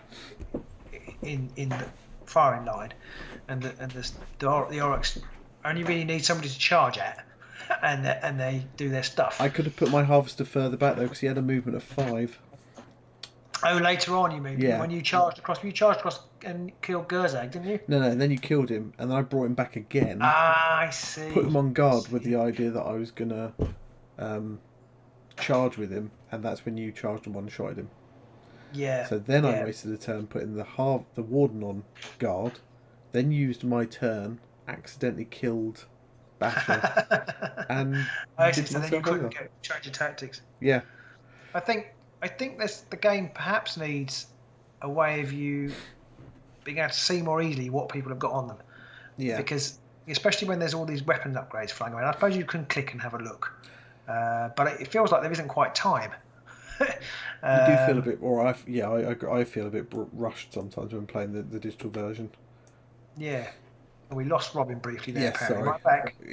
in the firing line, and the Aurochs only really need somebody to charge at, and they do their stuff.
I could have put my Harvester further back though, because he had a movement of 5.
Oh, later on, you mean?
Yeah.
When you charged across and killed Gerzag, didn't you?
No, and then you killed him, and then I brought him back again.
Ah, I see.
Put him on guard with the idea that I was gonna charge with him, and that's when you charged and one-shotted him.
Yeah.
So then I wasted a turn putting the Warden on guard, then used my turn, accidentally killed Basher, and did
so then you couldn't change your tactics.
Yeah.
I think the game perhaps needs a way of you being able to see more easily what people have got on them.
Yeah.
Because especially when there's all these weapon upgrades flying around, I suppose you can click and have a look, but it feels like there isn't quite time.
You do feel a bit, or I feel a bit rushed sometimes when playing the digital version.
Yeah. We lost Robin briefly there.
Yeah, sorry.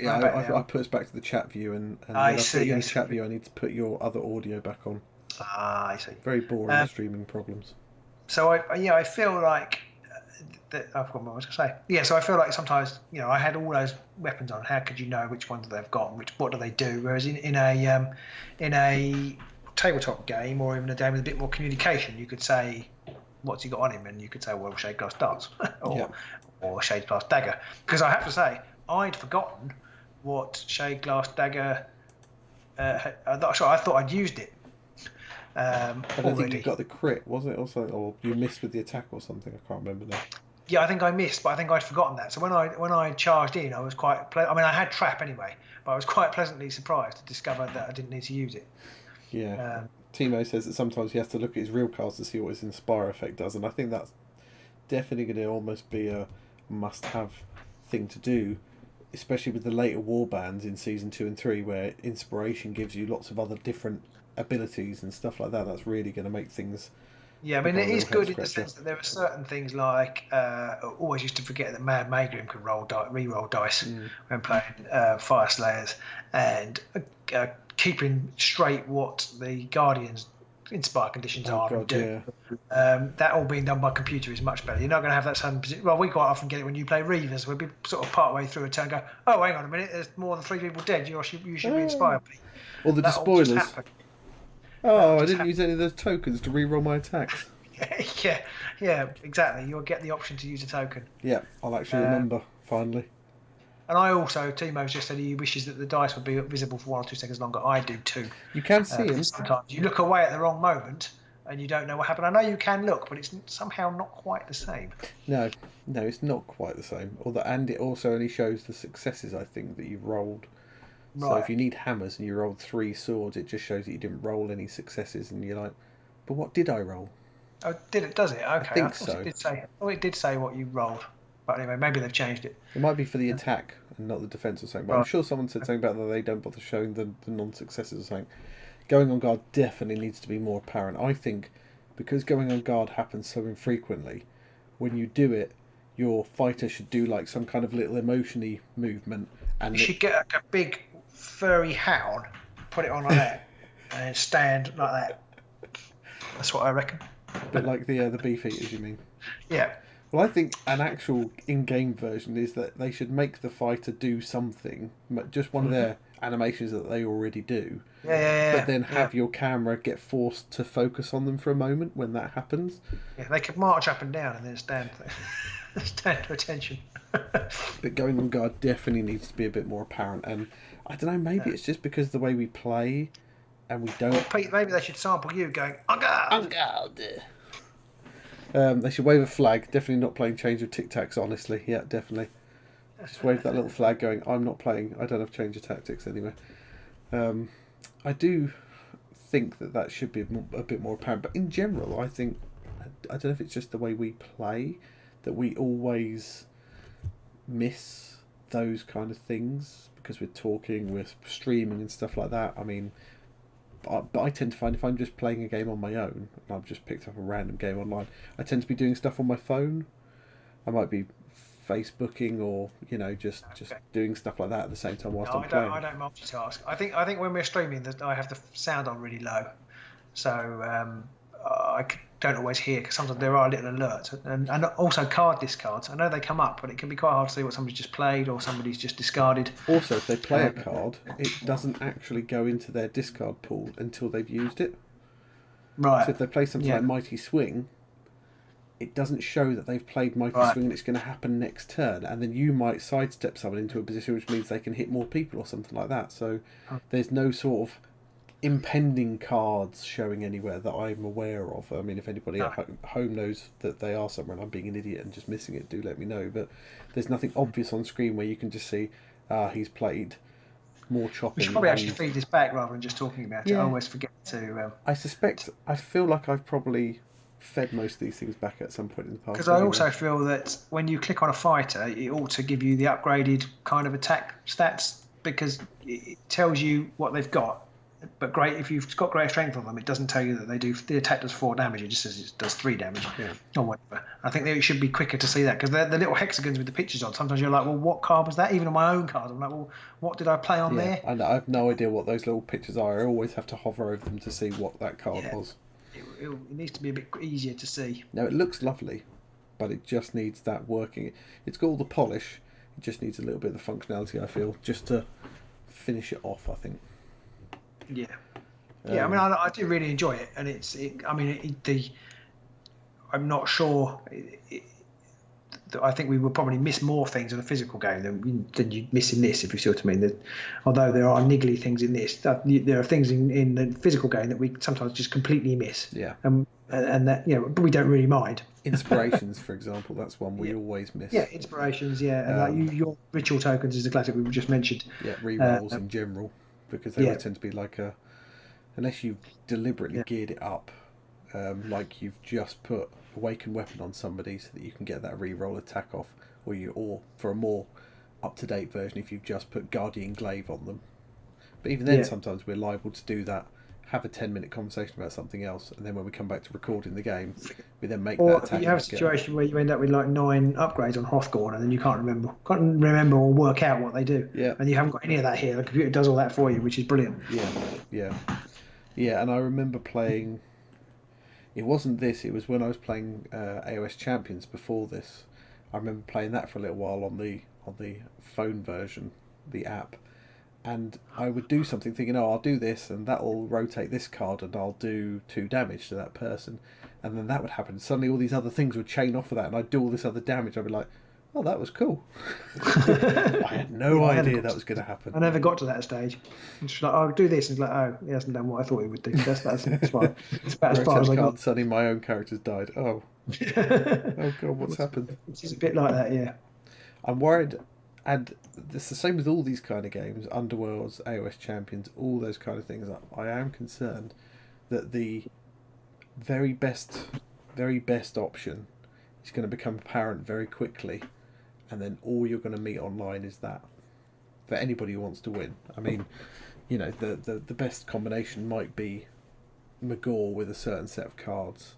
I put us back to the chat view, and when I put you in the chat view, I need to put your other audio back on.
Ah, I see.
Very boring streaming problems.
So I feel like that I've forgotten what I was going to say. Yeah, so I feel like sometimes I had all those weapons on. How could you know which ones they've got and what do they do? Whereas in a tabletop game, or even a game with a bit more communication, you could say, what's he got on him, and you could say, well, Shade Glass Darts or Shade Glass Dagger. Because I have to say, I'd forgotten what Shade Glass Dagger. I thought I'd used it.
I don't think you got the crit, was it? Also, or you missed with the attack or something. I can't remember now.
Yeah, I think I missed, but I think I'd forgotten that. So when I charged in, I was quite. I had trap anyway, but I was quite pleasantly surprised to discover that I didn't need to use it.
Yeah. Timo says that sometimes he has to look at his real cards to see what his Inspire effect does, and I think that's definitely going to almost be a must-have thing to do, especially with the later warbands in Season 2 and 3, where Inspiration gives you lots of other different abilities and stuff like that. That's really going to make things...
Yeah, I mean, it is good in the sense that there are certain things like... I always used to forget that Mad Magrim could re-roll dice when playing Fire Slayers, and keeping straight what the Guardians' Inspire conditions are and do. Yeah. That all being done by computer is much better. You're not going to have that sudden... Well, we quite often get it when you play Reavers. We'll be sort of part way through a turn and go, oh, hang on a minute, there's more than 3 people dead. You should re-inspire me.
Or the despoilers. Oh, I didn't use any of those tokens to re-roll my attacks.
yeah, exactly. You'll get the option to use a token.
Yeah, I'll actually remember, finally.
And I also, Timo's just said he wishes that the dice would be visible for 1 or 2 seconds longer. I do too.
You can see them.
Sometimes you look away at the wrong moment and you don't know what happened. I know you can look, but it's somehow not quite the same. No,
it's not quite the same. And it also only shows the successes, I think, that you've rolled. Right. So if you need hammers and you rolled 3 swords, it just shows that you didn't roll any successes, and you're like, but what did I roll?
Oh, did it? Does it? Okay. I
think so.
It did say what you rolled. But anyway, maybe they've changed it.
It might be for the attack and not the defense or something. But I'm sure someone said something about that they don't bother showing the non-successes or something. Going on guard definitely needs to be more apparent. I think because going on guard happens so infrequently, when you do it, your fighter should do like some kind of little emotion-y movement. And
you should get like a big furry hound, put it on like that, and stand like that. That's what I reckon.
But like the beef eaters, you mean?
Yeah.
Well, I think an actual in-game version is that they should make the fighter do something, just one of their animations that they already do.
Yeah.
But then have your camera get forced to focus on them for a moment when that happens.
Yeah, they could march up and down and then stand to attention.
But going on guard definitely needs to be a bit more apparent, and I don't know, maybe it's just because of the way we play, and we don't...
Well, Pete, maybe they should sample you going, on guard!
On guard! They should wave a flag. Definitely not playing Change of Tic Tacs, honestly. Yeah, definitely. Just wave that little flag going, I'm not playing, I don't have change of tactics anyway. I do think that should be a bit more apparent, but in general, I think, I don't know if it's just the way we play, that we always miss those kind of things because we're talking, we're streaming and stuff like that. I mean, but I tend to find if I'm just playing a game on my own, and I've just picked up a random game online, I tend to be doing stuff on my phone. I might be Facebooking or just doing stuff like that at the same time whilst I'm playing.
I don't multitask. I think when we're streaming, that I have the sound on really low, so I don't always hear, because sometimes there are little alerts, and also card discards. I know they come up, but it can be quite hard to see what somebody's just played or somebody's just discarded.
Also, if they play a card, it doesn't actually go into their discard pool until they've used it.
Right.
So if they play something like Mighty Swing, it doesn't show that they've played Mighty Swing and it's going to happen next turn, and then you might sidestep someone into a position which means they can hit more people or something like that. So there's no sort of impending cards showing anywhere that I'm aware of. I mean, if anybody at home knows that they are somewhere and I'm being an idiot and just missing it, do let me know. But there's nothing obvious on screen where you can just see, he's played more chopping.
We should probably actually feed this back rather than just talking about it. I always forget to...
I feel like I've probably fed most of these things back at some point in the past.
Because I also feel that when you click on a fighter, it ought to give you the upgraded kind of attack stats, because it tells you what they've got. But great, if you've got great strength on them, it doesn't tell you that the attack does 4 damage. It just says it does 3 damage or whatever. I think that it should be quicker to see that, because the little hexagons with the pictures on, sometimes you're like, well, what card was that? Even on my own card, I'm like, well, what did I play on there?
And I have no idea what those little pictures are. I always have to hover over them to see what that card was.
It needs to be a bit easier to see.
No, it looks lovely, but it just needs that working. It's got all the polish. It just needs a little bit of the functionality, I feel, just to finish it off, I think.
Yeah. I mean, I do really enjoy it, and I'm not sure. I think we would probably miss more things in a physical game than you'd miss in this, if you see what I mean. Although there are niggly things in this, there are things in the physical game that we sometimes just completely miss.
Yeah.
And that, but we don't really mind.
Inspirations, for example, that's one we always miss.
Yeah, inspirations. Yeah, and your ritual tokens is the classic we just mentioned.
Yeah, rerolls in general, because they tend to be like unless you've deliberately geared it up, like you've just put Awakened Weapon on somebody so that you can get that reroll attack off, or for a more up-to-date version, if you've just put Guardian Glaive on them. But even then, sometimes we're liable to do that, have a 10-minute conversation about something else, and then when we come back to recording the game, we then make that attack.
Or you have a situation where you end up with like 9 upgrades on Hrothgorn, and then you can't remember or work out what they do.
Yeah.
And you haven't got any of that here. The computer does all that for you, which is brilliant.
Yeah, and I remember playing... It wasn't this, it was when I was playing AOS Champions before this. I remember playing that for a little while on the phone version, the app. And I would do something thinking, I'll do this, and that'll rotate this card, and I'll do 2 damage to that person. And then that would happen. Suddenly all these other things would chain off of that, and I'd do all this other damage. I'd be like, oh, that was cool. I had no idea that was going to happen.
I never got to that stage. It's just like, I'll do this. And it's like, oh, he hasn't done what I thought he would do. That's fine. It's about as far as I got.
Suddenly my own character's died. Oh. Oh, God, what's happened?
It's a bit like that, yeah.
I'm worried, and it's the same with all these kind of games, Underworlds, AOS Champions, all those kind of things. I am concerned that the very best option is going to become apparent very quickly, and then all you're going to meet online is that, for anybody who wants to win. I mean, the best combination might be Magor with a certain set of cards,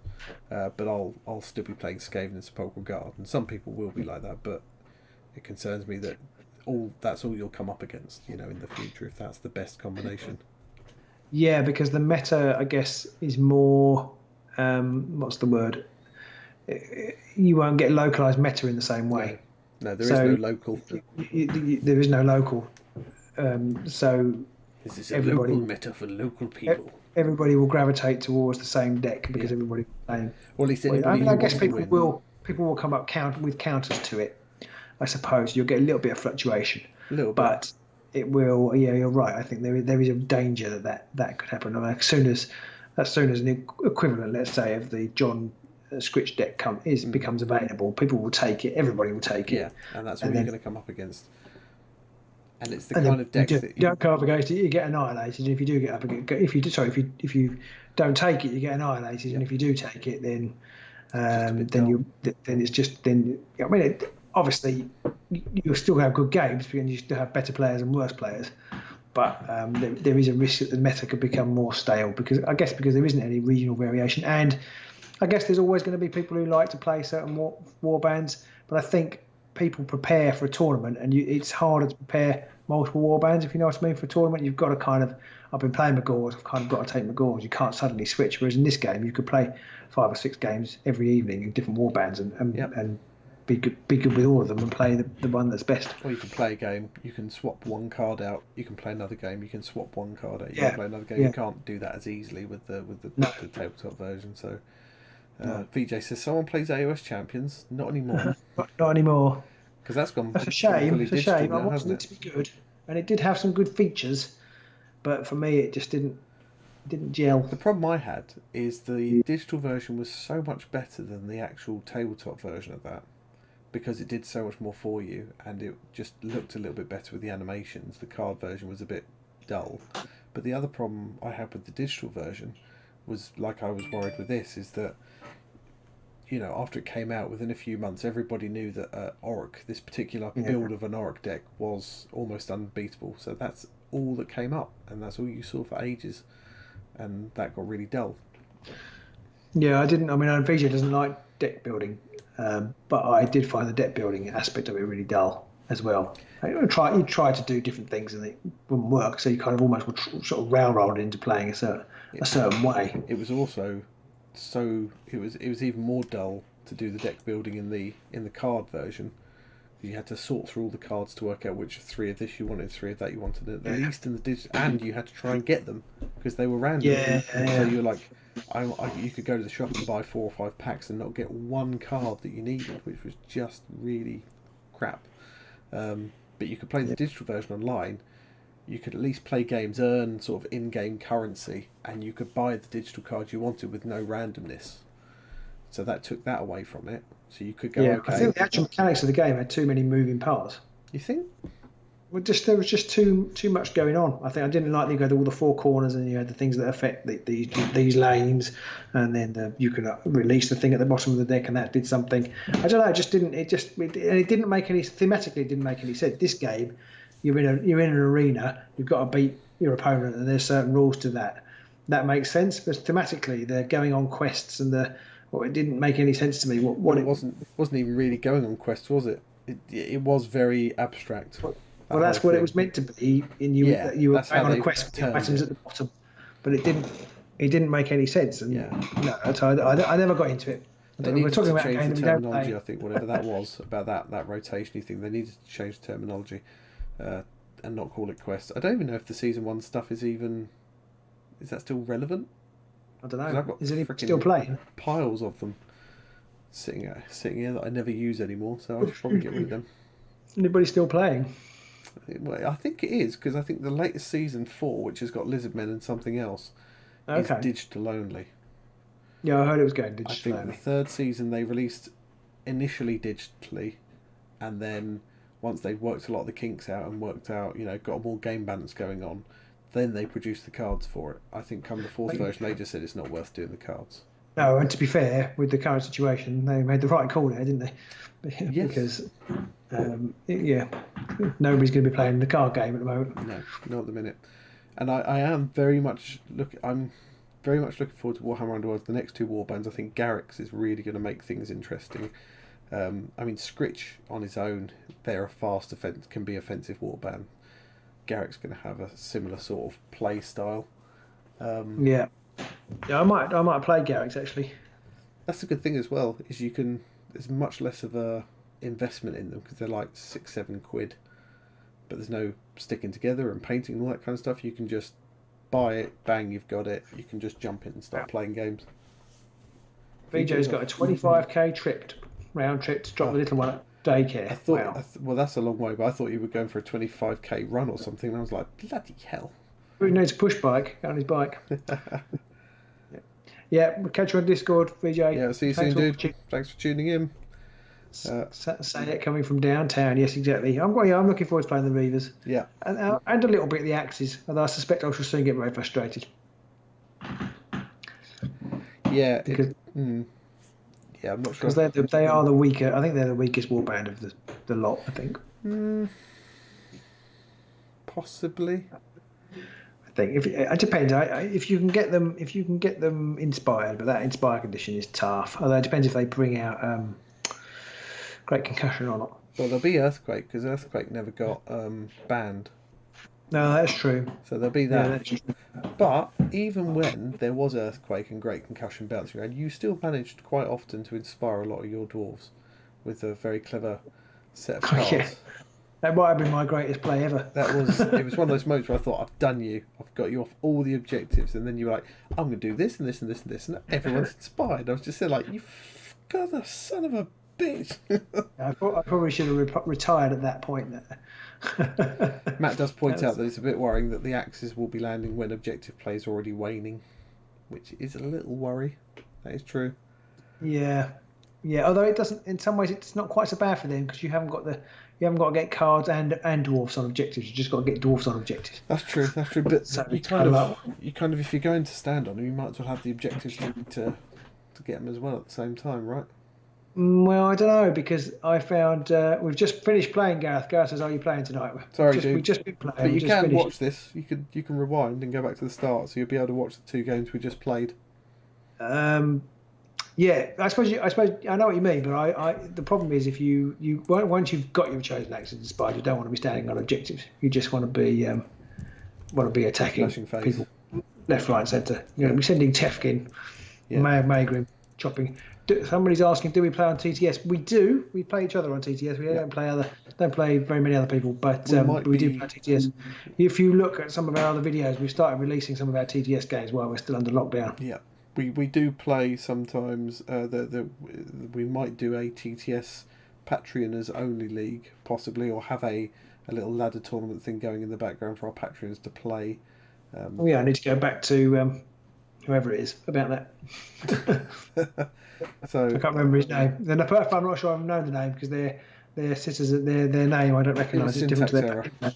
but I'll still be playing Skaven and Sepulchral Guard, and some people will be like that, but it concerns me that that's all you'll come up against, in the future, if that's the best combination.
Yeah, because the meta, I guess, is more, what's the word? You won't get localized meta in the same way.
No, there is no local.
There is no local. So
this is a local meta for local people.
Everybody will gravitate towards the same deck because everybody's playing.
Or at least anybody.
I guess people will come up with counters to it. I suppose you'll get a little bit of fluctuation.
A little bit.
But it will. Yeah, you're right. I think there is a danger that could happen. As soon as an equivalent, let's say, of the John a Scritch deck becomes available, people will take it. Everybody will take it.
Yeah, and that's all you're going to come up against. And it's the
And
kind of deck that
you don't come up against it, you get annihilated. And if you do get up against, if you don't take it, you get annihilated.
Yep.
And if you do take it, then obviously you'll still have good games because you still have better players and worse players. But there is a risk that the meta could become more stale because there isn't any regional variation, and I guess there's always going to be people who like to play certain war bands. But I think people prepare for a tournament, and it's harder to prepare multiple war bands, if you know what I mean. For a tournament, you've got to I've been playing Magors, I've kind of got to take Magors. You can't suddenly switch. Whereas in this game, you could play 5 or 6 games every evening in different war bands and be good with all of them and play the one that's best.
Or you can play a game, you can swap one card out, you can play another game, you can swap one card out, you can play another game. You can't do that as easily with the tabletop version. So VJ says someone plays AOS Champions. Not anymore.
Not anymore.
Because that's gone.
That's a shame. It's a shame.
Now,
I wanted it to be good, and it did have some good features, but for me, it just didn't gel.
The problem I had is the digital version was so much better than the actual tabletop version of that, because it did so much more for you, and it just looked a little bit better with the animations. The card version was a bit dull, but the other problem I had with the digital version was, like I was worried with this, is that, you know, after it came out, within a few months, everybody knew that Orc, this particular build of an Orc deck, was almost unbeatable. So that's all that came up, and that's all you saw for ages, and that got really dull.
Yeah, I mean, VJ doesn't like deck building, but I did find the deck building aspect of it really dull as well. You try to do different things, and it wouldn't work. So you kind of almost would sort of railroad into playing a certain way.
It was also it was even more dull to do the deck building in the card version. You had to sort through all the cards to work out which 3 of this you wanted, 3 of that you wanted. At least in the digital, and you had to try and get them because they were random. So you're like, you could go to the shop and buy 4 or 5 packs and not get one card that you needed, which was just really crap. But you could play the digital version online. You could at least play games, earn sort of in-game currency, and you could buy the digital cards you wanted with no randomness. So that took that away from it. So you could go, okay.
I think the actual mechanics of the game had too many moving parts.
You think?
Well, there was just too much going on. I didn't like that you go to all the 4 corners and you had the things that affect these lanes, and then you could release the thing at the bottom of the deck, and that did something. I don't know. It didn't make any thematically. It didn't make any sense. This game, you're in an arena. You've got to beat your opponent, and there's certain rules to that. That makes sense, but thematically, they're going on quests, and it didn't make any sense to me.
It wasn't even really going on quests, was it? It was very abstract.
Well, that's what it was meant to be. You were going on a quest with the items at the bottom, but it didn't make any sense. And I never got into it.
We're talking about a game that we don't play. I think whatever that was about that rotation thing, they needed to change the terminology and not call it quests. I don't even know if the season 1 stuff is that still relevant?
I don't know. Is anybody still playing?
Piles of them sitting here that I never use anymore, so I should probably get rid of them.
Anybody still playing?
Well, I think it is, because I think the latest season 4, which has got Lizardmen and something else, is digital only.
Yeah, I heard it was going digital.
I think the 3rd season they released initially digitally, and then once they'd worked a lot of the kinks out and got more game balance going on, then they produced the cards for it. I think come the 4th version, they just said it's not worth doing the cards.
No, and to be fair, with the current situation, they made the right call there, didn't they?
Yes.
Because, nobody's going to be playing the card game at the moment.
No, not at the minute. And I am very much looking forward to Warhammer Underworlds. The next 2 warbands, I think Garrix is really going to make things interesting. I mean, Scritch on his own, they're a fast can be offensive warband. Garrick's going to have a similar sort of play style.
Yeah, I might play Garrick's actually.
That's a good thing as well. Is there's much less of a investment in them because they're like £6-7, but there's no sticking together and painting and all that kind of stuff. You can just buy it, bang, you've got it. You can just jump in and start playing games.
VJ's got a 25k round trip to drop the little one at daycare.
Well, that's a long way, but I thought you were going for a 25k run or something, and I was like, bloody hell.
He needs a push bike, on his bike. Yeah, we'll catch you on Discord, VJ.
Yeah, I'll see you soon, dude. Thanks for tuning in.
Say it coming from downtown. Yes, exactly. I'm looking forward to playing the Reavers.
Yeah.
And a little bit of the Axes, although I suspect I shall soon get very frustrated.
Yeah.
Because,
yeah, I'm not sure.
Because they are the weaker. I think they're the weakest warband of the lot, I think.
Possibly.
I think it depends. If you can get them inspired, but that inspire condition is tough. Although it depends if they bring out Great Concussion or not.
Well, there'll be Earthquake because Earthquake never got banned.
No, that's true.
So there'll be that.
Yeah, that's true.
But even when there was Earthquake and Great Concussion bouncing around, you still managed quite often to inspire a lot of your dwarves with a very clever set of cards.
Yeah. That might have been my greatest play ever.
It was one of those moments where I thought, I've done you. I've got you off all the objectives. And then you were like, I'm going to do this and this and this and this. And everyone's inspired. I was just there like, you the son of a bitch.
I probably should have retired at that point.
Matt does point out that it's a bit worrying that the Axes will be landing when objective play is already waning, which is a little worry. That is true.
Yeah. Although it doesn't, in some ways, it's not quite so bad for them because you haven't got to get cards and dwarfs on objectives. You just got to get dwarfs on objectives.
That's true. But
so
you kind of, if you're going to stand on them, you might as well have the objectives to get them as well at the same time, right?
Well, I don't know because I found we've just finished playing. Gareth says, "Are you playing tonight?"
Sorry, dude.
We've just been playing.
But you can watch this. You can rewind and go back to the start, so you'll be able to watch the 2 games we just played.
Yeah, I suppose I know what you mean, but the problem is if you once you've got your chosen Axes inspired, you don't want to be standing on objectives. You just want to be attacking people left, right, and centre. You're going to be sending Tefkin, Maegrim, chopping. Somebody's asking, do we play on TTS? We do. We play each other on TTS. We don't play very many other people, but we do play TTS. If you look at some of our other videos, we've started releasing some of our TTS games while we're still under lockdown.
Yeah. We do play sometimes. We might do a TTS Patreoners only league, possibly, or have a little ladder tournament thing going in the background for our Patreons to play.
I need to go back to whoever it is about that.
So
I can't remember his name. Then I'm not sure I've known the name because their citizens, their name I don't recognise. It's different to their.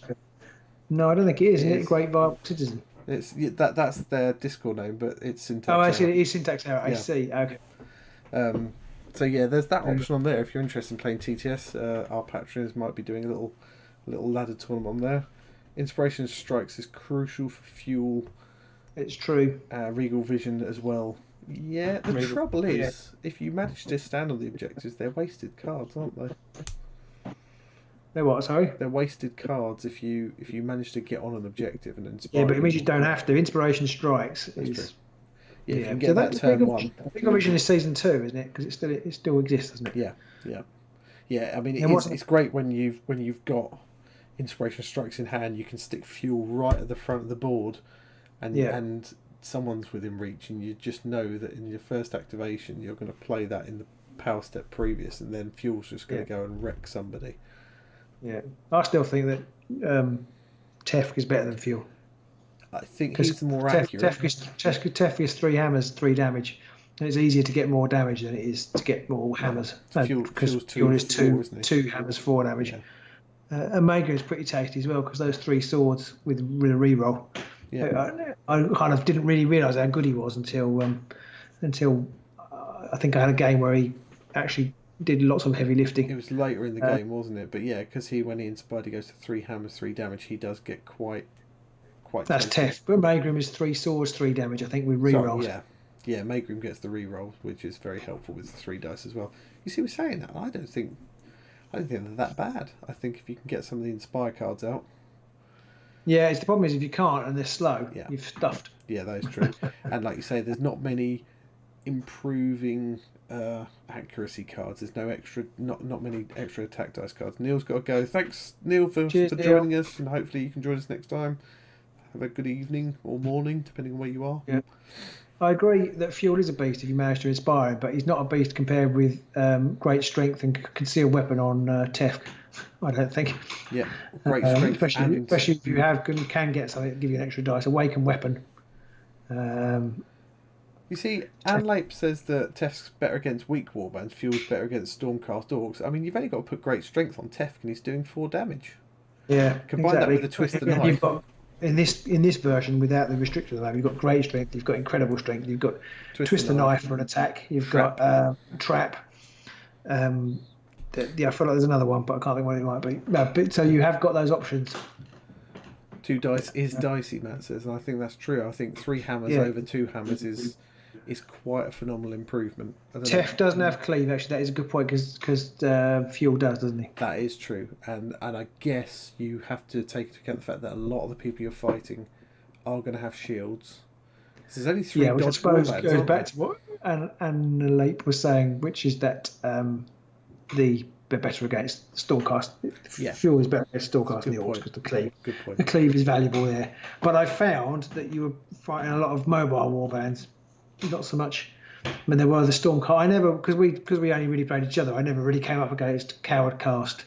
No, I don't think it is. Isn't it Great Viable Citizen?
That's their Discord name, but it's Syntax
Error.
I
see. It is Syntax Error. I see. Okay.
So yeah, there's that option on there if you're interested in playing TTS. Our patrons might be doing a little ladder tournament on there. Inspiration Strikes is crucial for fuel.
It's true.
Regal Vision as well. Yeah, the trouble is, if you manage to stand on the objectives, they're wasted cards, aren't they?
They're what? Sorry.
They're wasted cards if you manage to get on an objective and inspire.
Yeah, but it means you don't have to. Inspiration Strikes is.
True. Yeah, if you can get that turn one.
Regal Vision is season 2, isn't it? Because it still exists, doesn't it?
Yeah. I mean, it's great when you've got Inspiration Strikes in hand. You can stick fuel right at the front of the board, and someone's within reach, and you just know that in your first activation you're going to play that in the power step previous, and then fuel's just going to go and wreck somebody.
Yeah, I still think that Tefk is better than fuel.
I think he's more accurate.
Tefk is 3 hammers, 3 damage. And it's easier to get more damage than it is to get more hammers. Because fuel is 2 hammers, 4 damage. Yeah. And Maegrim is pretty tasty as well because those 3 swords with a reroll. Yeah. I kind of didn't really realise how good he was until I think I had a game where he actually did lots of heavy lifting.
It was later in the game, wasn't it? But yeah, because when he inspired, he goes to 3 hammers, 3 damage. He does get quite.
That's Tef. But Maegrim is 3 swords, 3 damage. I think with rerolls.
Yeah. Maegrim gets the reroll, which is very helpful with the 3 dice as well. You see, we're saying that. I don't think they're that bad. I think if you can get some of the inspire cards out.
Yeah, the problem is if you can't and they're slow, you've stuffed.
Yeah, that is true. And like you say, there's not many improving accuracy cards. There's not many extra attack dice cards. Neil's got to go. Thanks, Neil, for joining us, and hopefully you can join us next time. Have a good evening or morning, depending on where you are.
Yeah. I agree that Fuel is a beast if you manage to inspire him, but he's not a beast compared with great strength and concealed weapon on Tefk. I don't think.
Yeah, great strength.
Especially if you can get something that give you an extra dice. Awaken weapon.
You see, Anne Lape says that Tef's better against weak warbands, Fuel's better against Stormcast Orcs. I mean, you've only got to put great strength on Tef, and he's doing 4 damage.
Yeah,
Combine that with the Twist the Knife.
You've got in this version without the restrictor at the moment, you've got great strength, you've got incredible strength, you've got twist the knife for an attack, you've got trap. I feel like there's another one, but I can't think what it might be. No, but so you have got those options.
2 dice is dicey, Matt says, and I think that's true. I think 3 hammers over 2 hammers is quite a phenomenal improvement.
Tef doesn't have cleave, actually. That is a good point, because Fuel does, doesn't he?
That is true, and I guess you have to take into account the fact that a lot of the people you're fighting are going to have shields. So there's only 3
which I suppose
warbands,
goes back to what Anne Lape was saying, which is that the better against Stormcast. Fuel is better against Stormcast than the Orcs, because the cleave. Good point. The cleave is valuable there. But I found that you were fighting a lot of mobile warbands. Not so much. I mean, there were the Stormcast. I never, because we only really played each other. I never really came up against Coward Cast,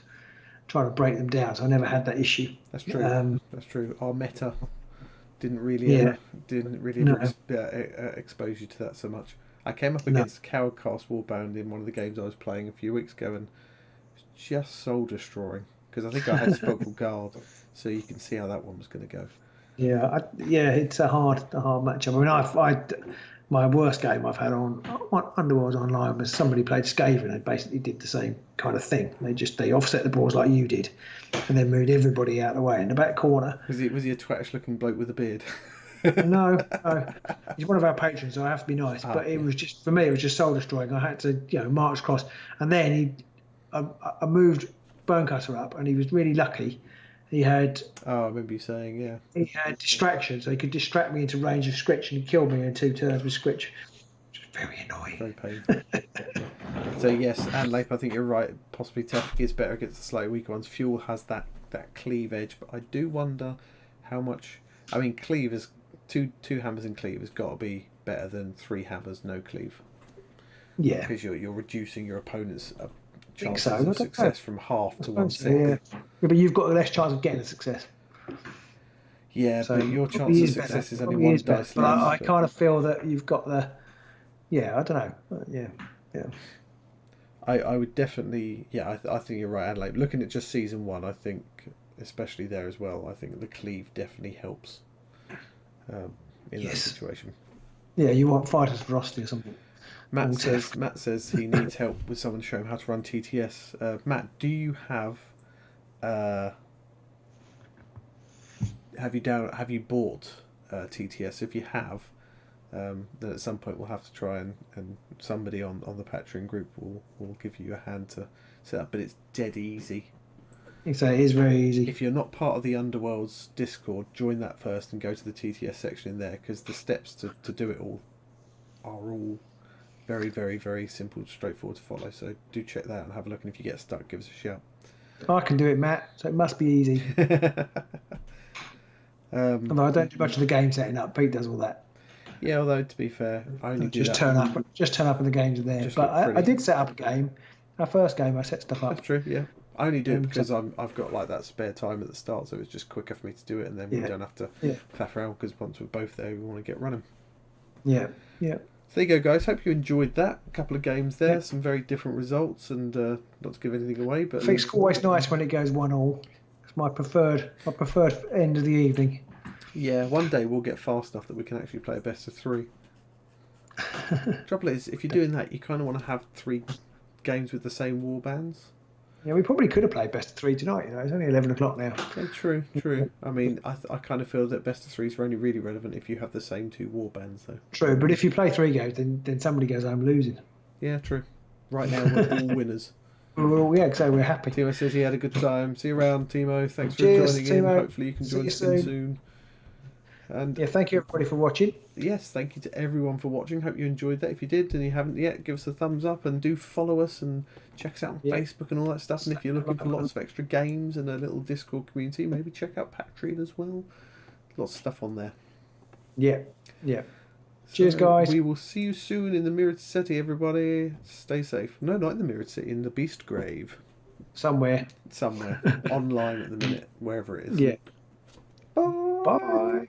trying to break them down. So I never had that issue.
That's true. That's true. Our meta didn't really expose you to that so much. I came up against Coward Cast Warbound in one of the games I was playing a few weeks ago, and it was just soul destroying, because I think I had Spectral Guard, so you can see how that one was going to go.
It's a hard matchup. I mean, my worst game I've had on Underworlds Online was somebody played Skaven and basically did the same kind of thing. They offset the balls like you did, and then moved everybody out of the way in the back corner.
Was he a twattish looking bloke with a beard?
No, he's one of our patrons, so I have to be nice. But it was just, for me, it was just soul destroying. I had to march across, and then I moved Bonecutter up, and he was really lucky. He had.
I remember you saying,
He had distraction, so he could distract me into range of Scritch, and he killed me in 2 turns with Scritch, which was very annoying.
Very painful. So yes, Anne Lape, I think you're right. Possibly Tef is better against the slightly weaker ones. Fuel has that cleave edge, but I do wonder how much. I mean, cleave is two hammers in cleave has got to be better than 3 hammers no cleave.
Yeah,
because you're reducing your opponent's chances
of
success from half to 1/6.
Yeah, but you've got less chance of getting a success.
Yeah, so but your chance of success is only 1 dice less.
I kind of feel that you've got the. Yeah, I don't know. Yeah.
I would definitely. Yeah, I think you're right, Adelaide. Looking at just season 1, I think, especially there as well, I think the cleave definitely helps in that situation. Yeah,
you want fighters ferocity or something.
Matt says he needs help with someone to show him how to run TTS. Matt, do you have you bought TTS? If you have, then at some point we'll have to try and somebody on the Patreon group will give you a hand to set up. But it's dead easy.
So it is very easy.
If you're not part of the Underworlds Discord, join that first and go to the TTS section in there, because the steps to do it all are all very, very, very simple, straightforward to follow. So do check that out and have a look. And if you get stuck, give us a shout.
I can do it, Matt. So it must be easy. Although I don't do much of the game setting up. Pete does all that.
Yeah, although to be fair, I only do
just turn up and the games are there. But I did set up a game. Our first game, I set stuff up.
That's true. Yeah, I only do it because I've got like that spare time at the start, so it's just quicker for me to do it, and then we don't have to faff around, because once we're both there, we want to get running. Yeah. So there you go, guys. Hope you enjoyed that. A couple of games there, some very different results, and not to give anything away, but I think
it's always nice when it goes 1-1. It's my preferred end of the evening.
Yeah, one day we'll get fast enough that we can actually play a best of 3. Trouble is, if you're doing that, you kind of want to have 3 games with the same war bands.
Yeah, we probably could have played best of 3 tonight. It's only 11 o'clock now.
Yeah, true. I mean, I kind of feel that best of 3s are only really relevant if you have the same 2 war bands, though.
True, but if you play 3 games, then somebody goes home losing.
Yeah, true. Right now, we're all winners.
So we're happy.
Timo says he had a good time. See you around, Timo. Thanks for joining in. Hopefully you can join us soon. And
thank you everybody for watching.
Yes, thank you to everyone for watching. Hope you enjoyed that. If you did and you haven't yet, give us a thumbs up, and do follow us and check us out on Facebook and all that stuff. And if you're looking for lots of extra games and a little Discord community, maybe check out Patreon as well. Lots of stuff on there. Yeah. So cheers, guys. We will see you soon in the Mirrored City, everybody. Stay safe. No, not in the Mirrored City, in the Beast Grave. Somewhere. Online at the minute, wherever it is. Yeah. Bye.